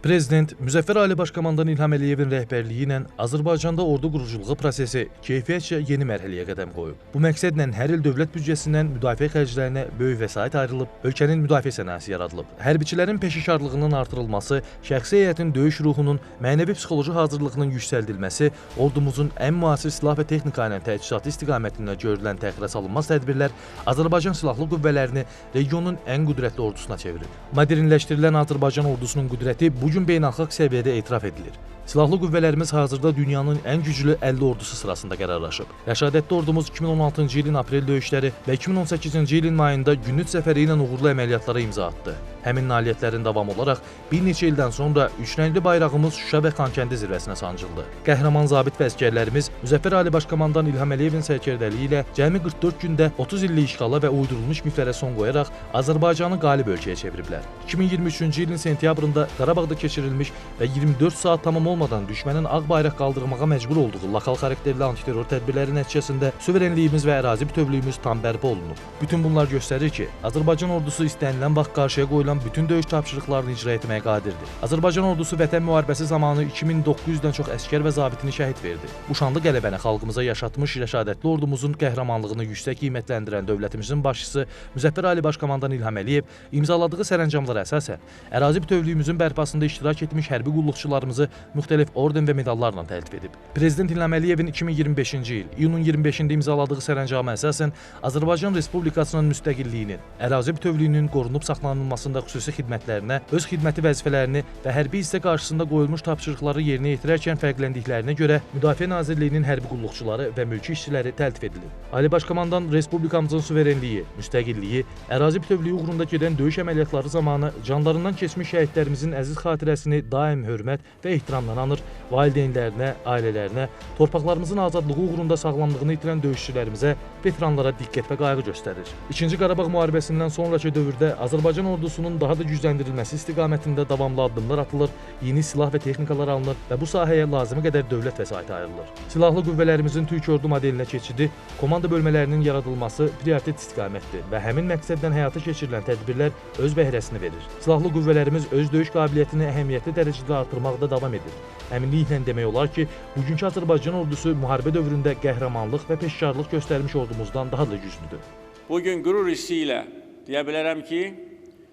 Prezident Müzəffər Ali Baş Komandan İlham Əliyevin rəhbərliyi ilə Azərbaycanda ordu quruculuğu prosesi keyfiyyətcə yeni mərhələyə qədəm qoyub. Bu məqsədlə hər il dövlət büdcəsindən müdafiə xərclərinə böyük vəsait ayrılıb, ölkənin müdafiə sənayesi yaradılıb. Hərbiçilərin peşəkarlığının artırılması, şəxsi heyətin döyüş ruhunun, mənəvi-psixoloji hazırlığının yüksəldilməsi, ordumuzun ən müasir silah və texnika ilə təchizatı istiqamətində görülən təxirə salınmaz tədbirlər Azərbaycan Silahlı Qüvvələrini regionun ən qüdrətli ordusuna çevirib. Modernləşdirilən Azərbaycan ordusunun qüdrəti bu gün beynəlxalq səviyyədə etiraf edilir. Silahlı qüvvələrimiz hazırda dünyanın ən güclü 50 ordusu sırasında qərarlaşıb. Rəşadətli ordumuz 2016-cı ilin aprel döyüşləri və 2018-ci ilin mayında Günnüt zəfəri ilə uğurlu əməliyyatlara imza atdı. Həmin nailiyyətlərin davamı olaraq bir neçə ildən sonra üçrəngli bayrağımız Şuşa və Xankəndi zirvəsinə sancıldı. Qəhrəman zabit və əsgərlərimiz Müzəffər Ali Baş Komandan İlham Əliyevin sərkərdəliyi ilə cəmi 44 gündə 30 illik işğala və uydurulmuş miflərə son qoyaraq Azərbaycanı qalib ölkəyə çeviriblər. 2023-cü ilin sentyabrında Qarabağda keçirilmiş və 24 saat tamam olmadan düşmənin ağ bayraq qaldırmağa məcbur olduğu lokal xarakterli antiterror tədbirləri nəticəsində suverenliyimiz və ərazi bütövlüyümüz tam bərpa olunub. Bütün bunlar göstərir ki, Azərbaycan ordusu istənilən vaxt qarşıya qoyulan bütün döyüş tapşırıqlarını icra etməyə qadirdir. Azərbaycan ordusu vətən müharibəsi zamanı 2900-dən çox əskər və zabitini şəhid verdi. Bu şanlı qələbəni xalqımıza yaşatmış rəşadətli ordumuzun qəhrəmanlığını yüksək qiymətləndirən dövlətimizin başçısı Müzəffər Ali Baş Komandan İlham Əliyev imzaladığı sərəncamlara əsasən ərazi bütövlüyümüzün bərpasında iştirak etmiş hərbi qulluqçularımızı müxtəlif orden və medallarla təltif edib. Prezident İlham Əliyevin 2025-ci il iyunun 25-də imzaladığı sərəncama əsasən Azərbaycan Respublikasının müstəqilliyinin, ərazi bütövlüyünün qorunub saxlanılmasında xüsusi xidmətlərinə, öz xidməti vəzifələrini və hərbi hissə qarşısında qoyulmuş tapşırıqları yerinə yetirərkən fərqləndiklərinə görə Müdafiə Nazirliyinin hərbi qulluqçuları və mülki işçiləri təltif edilib. Ali Baş Komandan Respublikamızın suverenliyi, müstəqilliyi, ərazi bütövlüyü uğrunda gedən döyüş əməliyyatları zamanı canlarından keçmiş şəhidlərimizin əziz xatirəsini daim hörmət və ehtiramla anır, valideynlərinə, ailələrinə, torpaqlarımızın azadlığı uğrunda sağlamlığını itirən döyüşçülərimizə, veteranlara diqqət və qayğı göstərir. İkinci Qarabağ müharibəsindən sonraki dövrdə Azərbaycan ordusunun daha da gücləndirilməsi istiqamətində davamlı addımlar atılır, yeni silah və texnikalar alınır və bu sahəyə lazımi qədər dövlət vəsaiti ayrılır. Silahlı qüvvələrimizin Türk ordu modelinə keçidi, komanda bölmələrinin yaradılması prioritet istiqamətdir və həmin məqsədlə həyata keçirilən tədbirlər öz bəhrəsini verir. Silahlı qüvvələrimiz öz döyüş qabiliyyətini əhəmiyyətli dərəcədə artırmaqda davam edir. Əminliklə demək olar ki, bugünkü Azərbaycan ordusu müharibə dövründə qəhrəmanlıq və peşkarlıq göstərmiş ordumuzdan daha da güclüdür. Bugün qürur hissi ilə deyə bilərəm ki,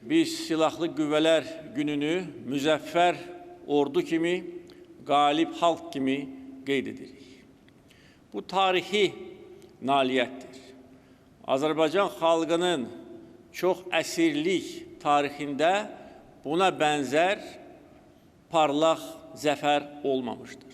biz Silahlı Qüvvələr gününü müzəffər ordu kimi, qalib xalq kimi qeyd edirik. Bu tarixi nailiyyətdir. Azərbaycan xalqının çox əsirlik tarixində buna bənzər parlaq zəfər olmamışdır.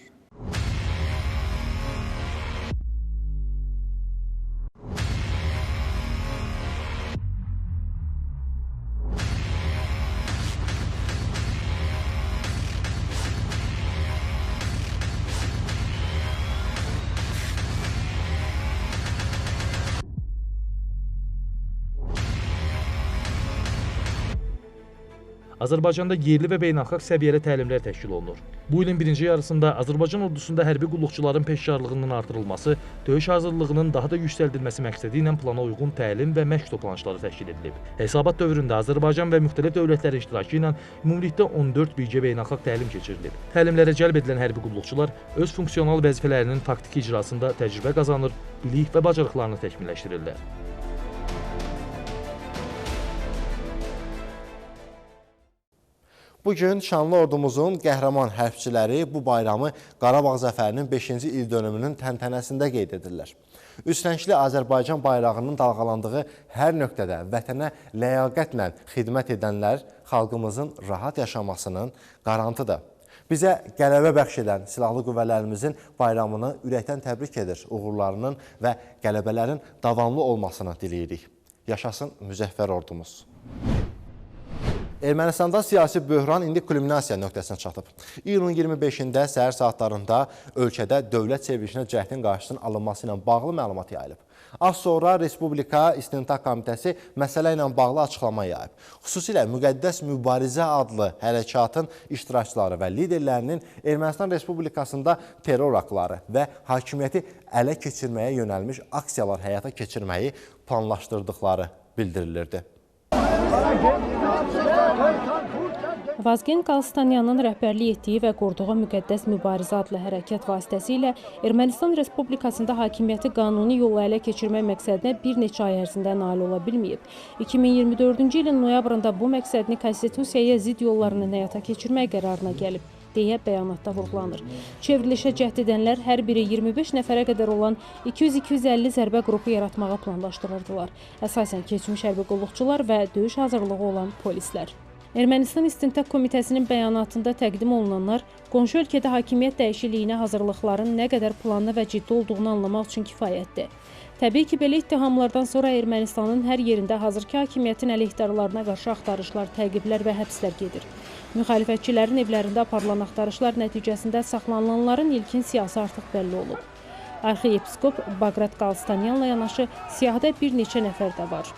Azərbaycanda yerli və beynəlxalq səviyyəli təlimlər təşkil olunur. Bu ilin birinci yarısında Azərbaycan ordusunda hərbi qulluqçuların peşkarlığının artırılması, döyüş hazırlığının daha da yüksəldilməsi məqsədi ilə plana uyğun təlim və məşq toplanışları təşkil edilib. Hesabat dövründə Azərbaycan və müxtəlif dövlətlərin iştirakı ilə ümumilikdə 14 birgə beynəlxalq təlim keçirilib. Təlimlərə cəlb edilən hərbi qulluqçular öz funksional vəzifələrinin faktiki icrasında təcrübə qazanır, bilik və bacarıqlarını təkmilləşdirirlər. Bugün şanlı ordumuzun qəhrəman hərbçiləri bu bayramı Qarabağ zəfərinin 5-ci il dönümünün təntənəsində qeyd edirlər. Üstənkli Azərbaycan bayrağının dalğalandığı hər nöqtədə vətənə ləyaqətlə xidmət edənlər xalqımızın rahat yaşamasının qarantıdır. Bizə qələbə bəxş edən silahlı qüvvələrimizin bayramını ürəkdən təbrik edir, uğurlarının və qələbələrin davamlı olmasını diləyirik. Yaşasın müzəffər ordumuz. Ermənistanda siyasi böhran indi kulminasiya nöqtəsinə çatıb. İyunun 25-də səhər saatlarında ölkədə dövlət çevrilişinə cəhdin qarşısının alınması ilə bağlı məlumat yayılıb. Az sonra Respublika İstintaq Komitəsi məsələ ilə bağlı açıqlama yayıb. Xüsusilə Müqəddəs Mübarizə adlı hərəkatın iştirakçıları və liderlərinin Ermənistan Respublikasında terror aktları və hakimiyyəti ələ keçirməyə yönəlmiş aksiyalar həyata keçirməyi planlaşdırdıqları bildirilirdi. Vazgen Qalstanyanın rəhbərlik etdiyi və qurduğu Müqəddəs Mübarizə adlı hərəkat vasitəsilə Ermənistan Respublikasında hakimiyyəti qanuni yolla ələ keçirmək məqsədinə bir neçə ay ərzində nail ola bilməyib. 2024-cü ilin noyabrında bu məqsədini konstitusiyaya zidd yollarının həyata keçirmək qərarına gəlib, deyə bəyanatda vurğulanır. Çevrilişə cəhd edənlər hər biri 25 nəfərə qədər olan 200-250 zərbə qrupu yaratmağı planlaşdırırdılar. Əsasən keçmiş hərbi qulluqçular və döyüş hazırlığı olan polislər. Ermənistan İstintaq Komitəsinin bəyanatında təqdim olunanlar qonşu ölkədə hakimiyyət dəyişikliyinə hazırlıqların nə qədər planlı və ciddi olduğunu anlamaq üçün kifayətdir. Təbii ki, belə ittihamlardan sonra Ermənistanın hər yerində hazırki hakimiyyətin əleyhdarlarına qarşı axtarışlar, təqiblər və həbslər gedir. Müxalifətçilərin evlərində aparılan axtarışlar nəticəsində saxlanılanların ilkin siyasi artıq bəlli olub. Arxiyepiskop Baqrat Qalstanyanla yanaşı siyahıda bir neçə nəfər də var.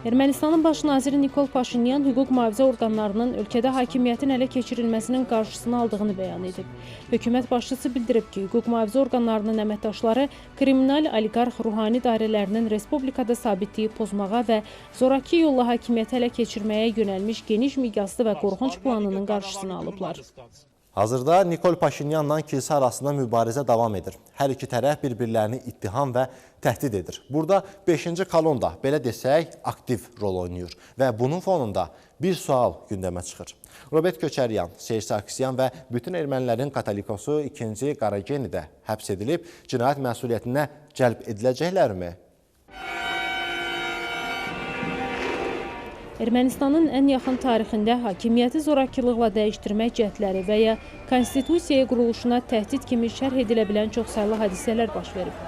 Ermənistanın baş naziri Nikol Paşinyan hüquq mühafizə orqanlarının ölkədə hakimiyyətin ələ keçirilməsinin qarşısını aldığını bəyan edib. Hökumət başçısı bildirib ki, hüquq mühafizə orqanlarının əməkdaşları kriminal oliqarx ruhani dairələrinin respublikada sabitliyi pozmağa və zoraki yolla hakimiyyəti ələ keçirməyə yönəlmiş geniş miqyaslı və qorxunc planının qarşısını alıblar. Hazırda Nikol Paşinyanla kilsə arasında mübarizə davam edir. Hər iki tərəf bir-birlərini ittiham və təhdid edir. Burada 5-ci kolon da, belə desək, aktiv rol oynayır və bunun fonunda bir sual gündəmə çıxır. Robert Köçəryan, Seyir Sarkisyan və bütün ermənilərin katolikosu 2. Qarageni də həbs edilib, cinayət məsuliyyətinə cəlb ediləcəklərmi? Ermənistanın ən yaxın tarixində hakimiyyəti zorakılıqla dəyişdirmək cəhdləri və ya konstitusiyaya quruluşuna təhdid kimi şərh edilə bilən çoxsaylı hadisələr baş verib.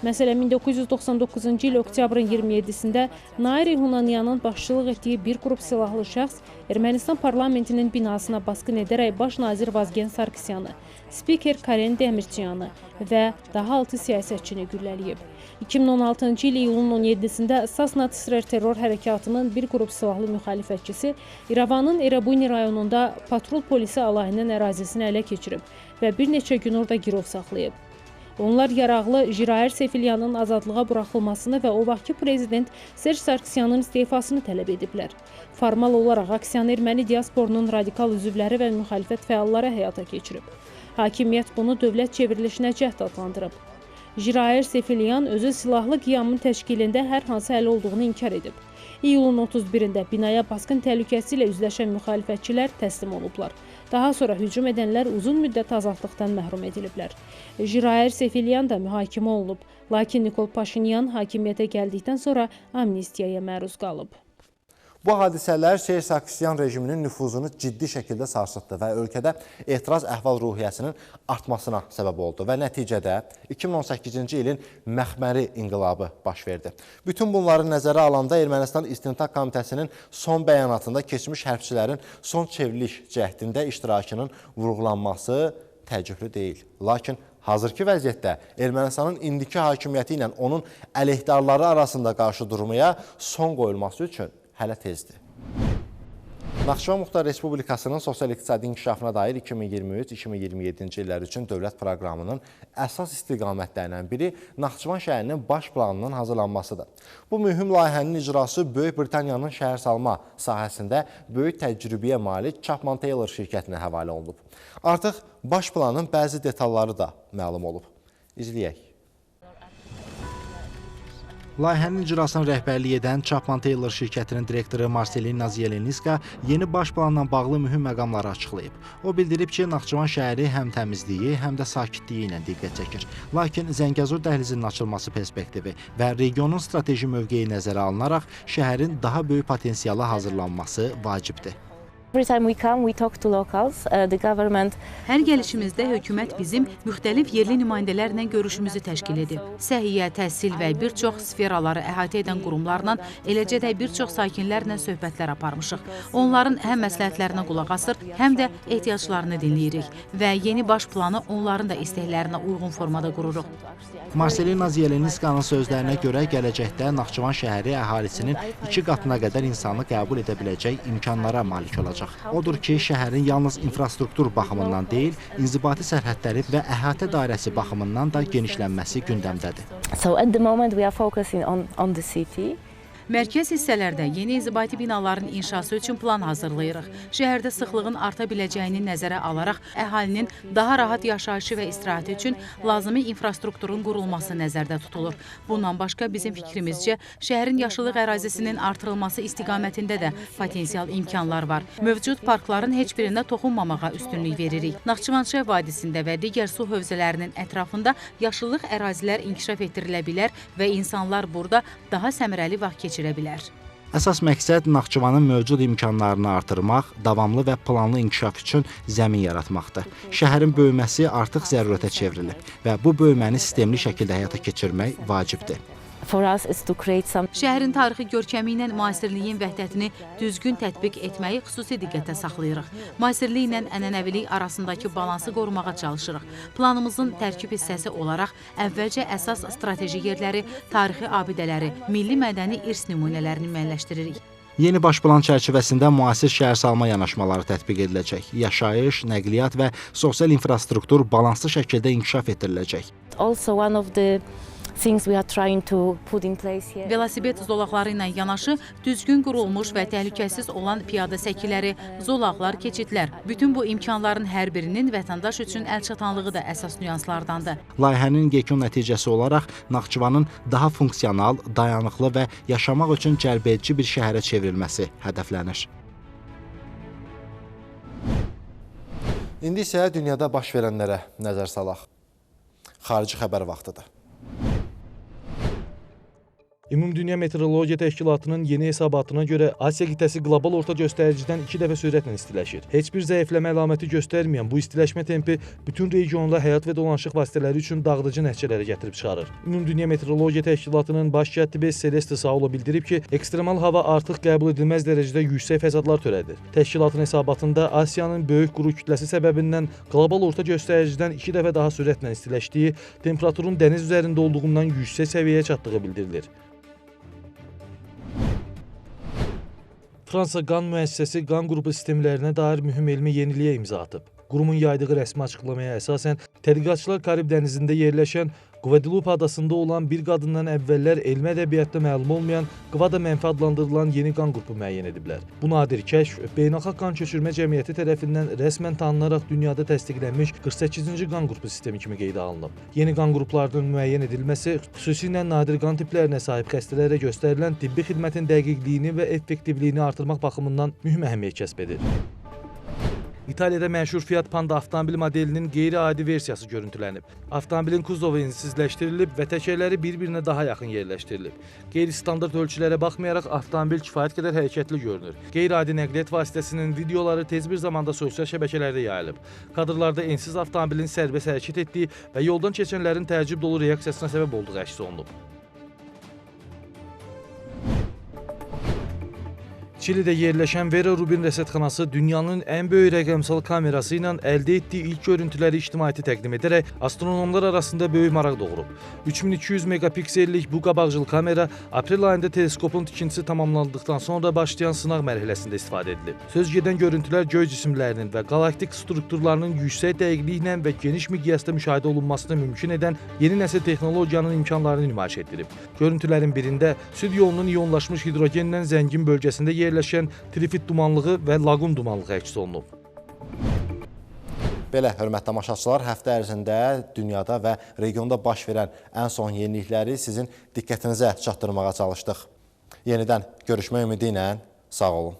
Məsələn, 1999-cu il oktyabrın 27-sində Nairi Hunanyanın başçılıq etdiyi bir qrup silahlı şəxs Ermənistan parlamentinin binasına basqın edərək baş nazir Vazgen Sarkisyanı, spiker Karen Demirçyanı və daha 6 siyasətçini güllələyib. 2016-cı il iyulun 17-sində Sasna Tsrer terror hərəkatının bir qrup silahlı müxalifətçisi İrəvanın Erebuni rayonunda patrul polisi alayının ərazisini ələ keçirib və bir neçə gün orada girov saxlayıb. Onlar yaraqlı Jirair Sefilyanın azadlığa buraxılmasını və o vaxtki prezident Serj Sarkisyanın istefasını tələb ediblər. Formal olaraq aksiyanı erməni diasporunun radikal üzvləri və müxalifət fəalları həyata keçirib. Hakimiyyət bunu dövlət çevrilişinə cəhd adlandırıb. Jirair Sefilyan özü silahlı qiyamın təşkilində hər hansı əli olduğunu inkar edib. İyulun 31-də binaya basqın təhlükəsi ilə üzləşən müxalifətçilər təslim olublar. Daha sonra hücum edənlər uzun müddət azadlıqdan məhrum ediliblər. Jirair Sefilyan da mühakimə olunub, lakin Nikol Paşinyan hakimiyyətə gəldikdən sonra amnistiyaya məruz qalıb. Bu hadisələr Seyir Sarkisyan rejiminin nüfuzunu ciddi şəkildə sarsıtdı və ölkədə etiraz əhval-ruhiyyəsinin artmasına səbəb oldu və nəticədə 2018-ci ilin məxməri inqilabı baş verdi. Bütün bunları nəzərə alanda Ermənistan İstintaq Komitəsinin son bəyanatında keçmiş hərbçilərin son çevriliş cəhdində iştirakının vurğulanması təəccüblü deyil. Lakin hazırki vəziyyətdə Ermənistanın indiki hakimiyyəti ilə onun əleyhdarları arasında qarşı durmaya son qoyulması üçün hələ tezdir. Naxçıvan Muxtar Respublikasının sosial-iqtisadi inkişafına dair 2023-2027-ci illər üçün dövlət proqramının əsas istiqamətlərindən biri Naxçıvan şəhərinin baş planının hazırlanmasıdır. Bu mühüm layihənin icrası Böyük Britaniyanın şəhərsalma sahəsində böyük təcrübəyə malik Chapman Taylor şirkətinə həvalə olunub. Artıq baş planın bəzi detalları da məlum olub. İzləyək. Layihənin icrasını rəhbərlik edən Chapman Taylor şirkətinin direktoru Marcelina Zieleniska yeni baş planla bağlı mühüm məqamları açıqlayıb. O bildirib ki, Naxçıvan şəhəri həm təmizliyi, həm də sakitliyi ilə diqqət çəkir. Lakin Zəngəzur dəhlizinin açılması perspektivi və regionun strateji mövqeyi nəzərə alınaraq şəhərin daha böyük potensiala hazırlanması vacibdir. Hər gəlişimizdə hökumət bizim müxtəlif yerli nümayəndələrlə görüşümüzü təşkil edib. Səhiyyə, təhsil və bir çox sferaları əhatə edən qurumlarla, eləcə də bir çox sakinlərlə söhbətlər aparmışıq. Onların həm məsləhətlərinə qulaq asır, həm də ehtiyaclarını dinləyirik və yeni baş planı onların da istəklərinə uyğun formada qururuq. Marcelina Zieleniska'nın sözlərinə görə gələcəkdə Naxçıvan şəhəri əhalisinin 2 qatına qədər insanı qəbul edə biləcək imkanlara malik olacaq. Odur ki, şəhərin yalnız infrastruktur baxımından deyil, inzibati sərhədləri və əhatə dairəsi baxımından da genişlənməsi gündəmdədir. Mərkəz hissələrdə yeni inzibati binaların inşası üçün plan hazırlayırıq. Şəhərdə sıxlığın arta biləcəyini nəzərə alaraq əhalinin daha rahat yaşayışı və istirahəti üçün lazımi infrastrukturun qurulması nəzərdə tutulur. Bundan başqa bizim fikrimizcə şəhərin yaşıllıq ərazisinin artırılması istiqamətində də potensial imkanlar var. Mövcud parkların heç birinə toxunmamağa üstünlük veririk. Naxçıvançay vadisində və digər su hövzələrinin ətrafında yaşıllıq ərazilər inkişaf etdirilə bilər və insanlar burada daha səmərəli vaxt keçirə bilər. Əsas məqsəd Naxçıvanın mövcud imkanlarını artırmaq, davamlı və planlı inkişaf üçün zəmin yaratmaqdır. Şəhərin böyüməsi artıq zərurətə çevrilib və bu böyüməni sistemli şəkildə həyata keçirmək vacibdir. Şəhərin tarixi görkəmi ilə müasirliyin vəhdətini düzgün tətbiq etməyi xüsusi diqqətə saxlayırıq. Müasirlik ilə ənənəvilik arasındakı balansı qorumağa çalışırıq. Planımızın tərkib hissəsi olaraq əvvəlcə əsas strateji yerləri, tarixi abidələri, milli mədəni irs nümunələrini müəyyənləşdiririk. Yeni baş plan çərçivəsində müasir şəhərsalma yanaşmaları tətbiq ediləcək. Yaşayış, nəqliyyat və sosial infrastruktur balanslı şəkildə inkişaf etdiriləcək. Velosiped zolaqları ilə yanaşı düzgün qurulmuş və təhlükəsiz olan piyada səkiləri, zolaqlar, keçidlər. Bütün bu imkanların hər birinin vətəndaş üçün əlçatanlığı da əsas nüanslardandır. Layihənin yekun nəticəsi olaraq Naxçıvanın daha funksional, dayanıqlı və yaşamaq üçün cəlbedici bir şəhərə çevrilməsi hədəflənir. İndi isə dünyada baş verənlərə nəzər salaq. Xarici xəbər vaxtıdır. Ümumdünya Meteorologiya Təşkilatının yeni hesabatına görə Asiya qitəsi qlobal orta göstəricidən 2 dəfə sürətlə istiləşir. Heç bir zəifləmə əlaməti göstərməyən bu istiləşmə tempi bütün regionda həyat və dolanışıq vasitələri üçün dağıdıcı nəticələrə gətirib çıxarır. Ümumdünya Meteorologiya Təşkilatının baş katibi Celeste Saulo bildirib ki, ekstremal hava artıq qəbul edilməz dərəcədə yüksək fəsadlar törədir. Təşkilatın hesabatında Asiyanın böyük quru kütləsi səbəbindən qlobal orta göstəricidən 2 dəfə daha sürətlə istiləşdiyi, temperaturun dəniz üzərində olduğundan yüksək səviyyəyə çatdığı bildirilir. Fransa qan müəssisəsi qan qrupu sistemlərinə dair mühüm elmi yeniliyə imza atıb. Qurumun yaydığı rəsmi açıqlamaya əsasən, tədqiqatçılar Karib dənizində yerləşən Guadeloupe adasında olan bir qadından əvvəllər elmi ədəbiyyatda məlum olmayan Qvada mənfi adlandırılan yeni qan qrupu müəyyən ediblər. Bu nadir kəşf Beynəlxalq Qan Köçürmə Cəmiyyəti tərəfindən rəsmən tanınaraq dünyada təsdiqlənmiş 48-ci qan qrupu sistemi kimi qeydə alınıb. Yeni qan qruplarının müəyyən edilməsi xüsusilə nadir qan tiplərinə sahib xəstələrə göstərilən tibbi xidmətin dəqiqliyini və effektivliyini artırmaq baxımından mühüm əhəmiyyət kəsb edir. İtaliyada məşhur Fiat Panda avtomobil modelinin qeyri-adi versiyası görüntülənib. Avtomobilin kuzovu insizləşdirilib və təkərləri bir-birinə daha yaxın yerləşdirilib. Qeyri-standart ölçülərə baxmayaraq avtomobil kifayət qədər hərəkətli görünür. Qeyri-adi nəqliyyat vasitəsinin videoları tez bir zamanda sosial şəbəkələrdə yayılıb. Kadrlarda ensiz avtomobilin sərbəst hərəkət etdiyi və yoldan keçənlərin təəccüb dolu reaksiyasına səbəb olduğu əks olunub. Çilidə yerləşən Vera Rubin rəsədxanası dünyanın ən böyük rəqəmsal kamerası ilə əldə etdiyi ilk görüntüləri ictimaiyyətə təqdim edərək astronomlar arasında böyük maraq doğurub. 3200 megapiksellik bu qabaqcıl kamera aprel ayında teleskopun tikintisi tamamlandıqdan sonra başlayan sınaq mərhələsində istifadə edilib. Söz gedən görüntülər göy cisimlərinin və qalaktik strukturlarının yüksək dəqiqliklə və geniş miqyasda müşahidə olunmasını mümkün edən yeni nəsil texnologiyanın imkanlarını nümayiş etdirib. Görüntülərin birində süd yolunun iyonlaşmış hidrogenlə zəngin bölgəsində yerləşən trifit dumanlığı və laqum dumanlığı əks olunub. Belə, hörmətli tamaşaçılar, həftə ərzində dünyada və regionda baş verən ən son yenilikləri sizin diqqətinizə çatdırmağa çalışdıq. Yenidən görüşmək ümidi ilə sağ olun.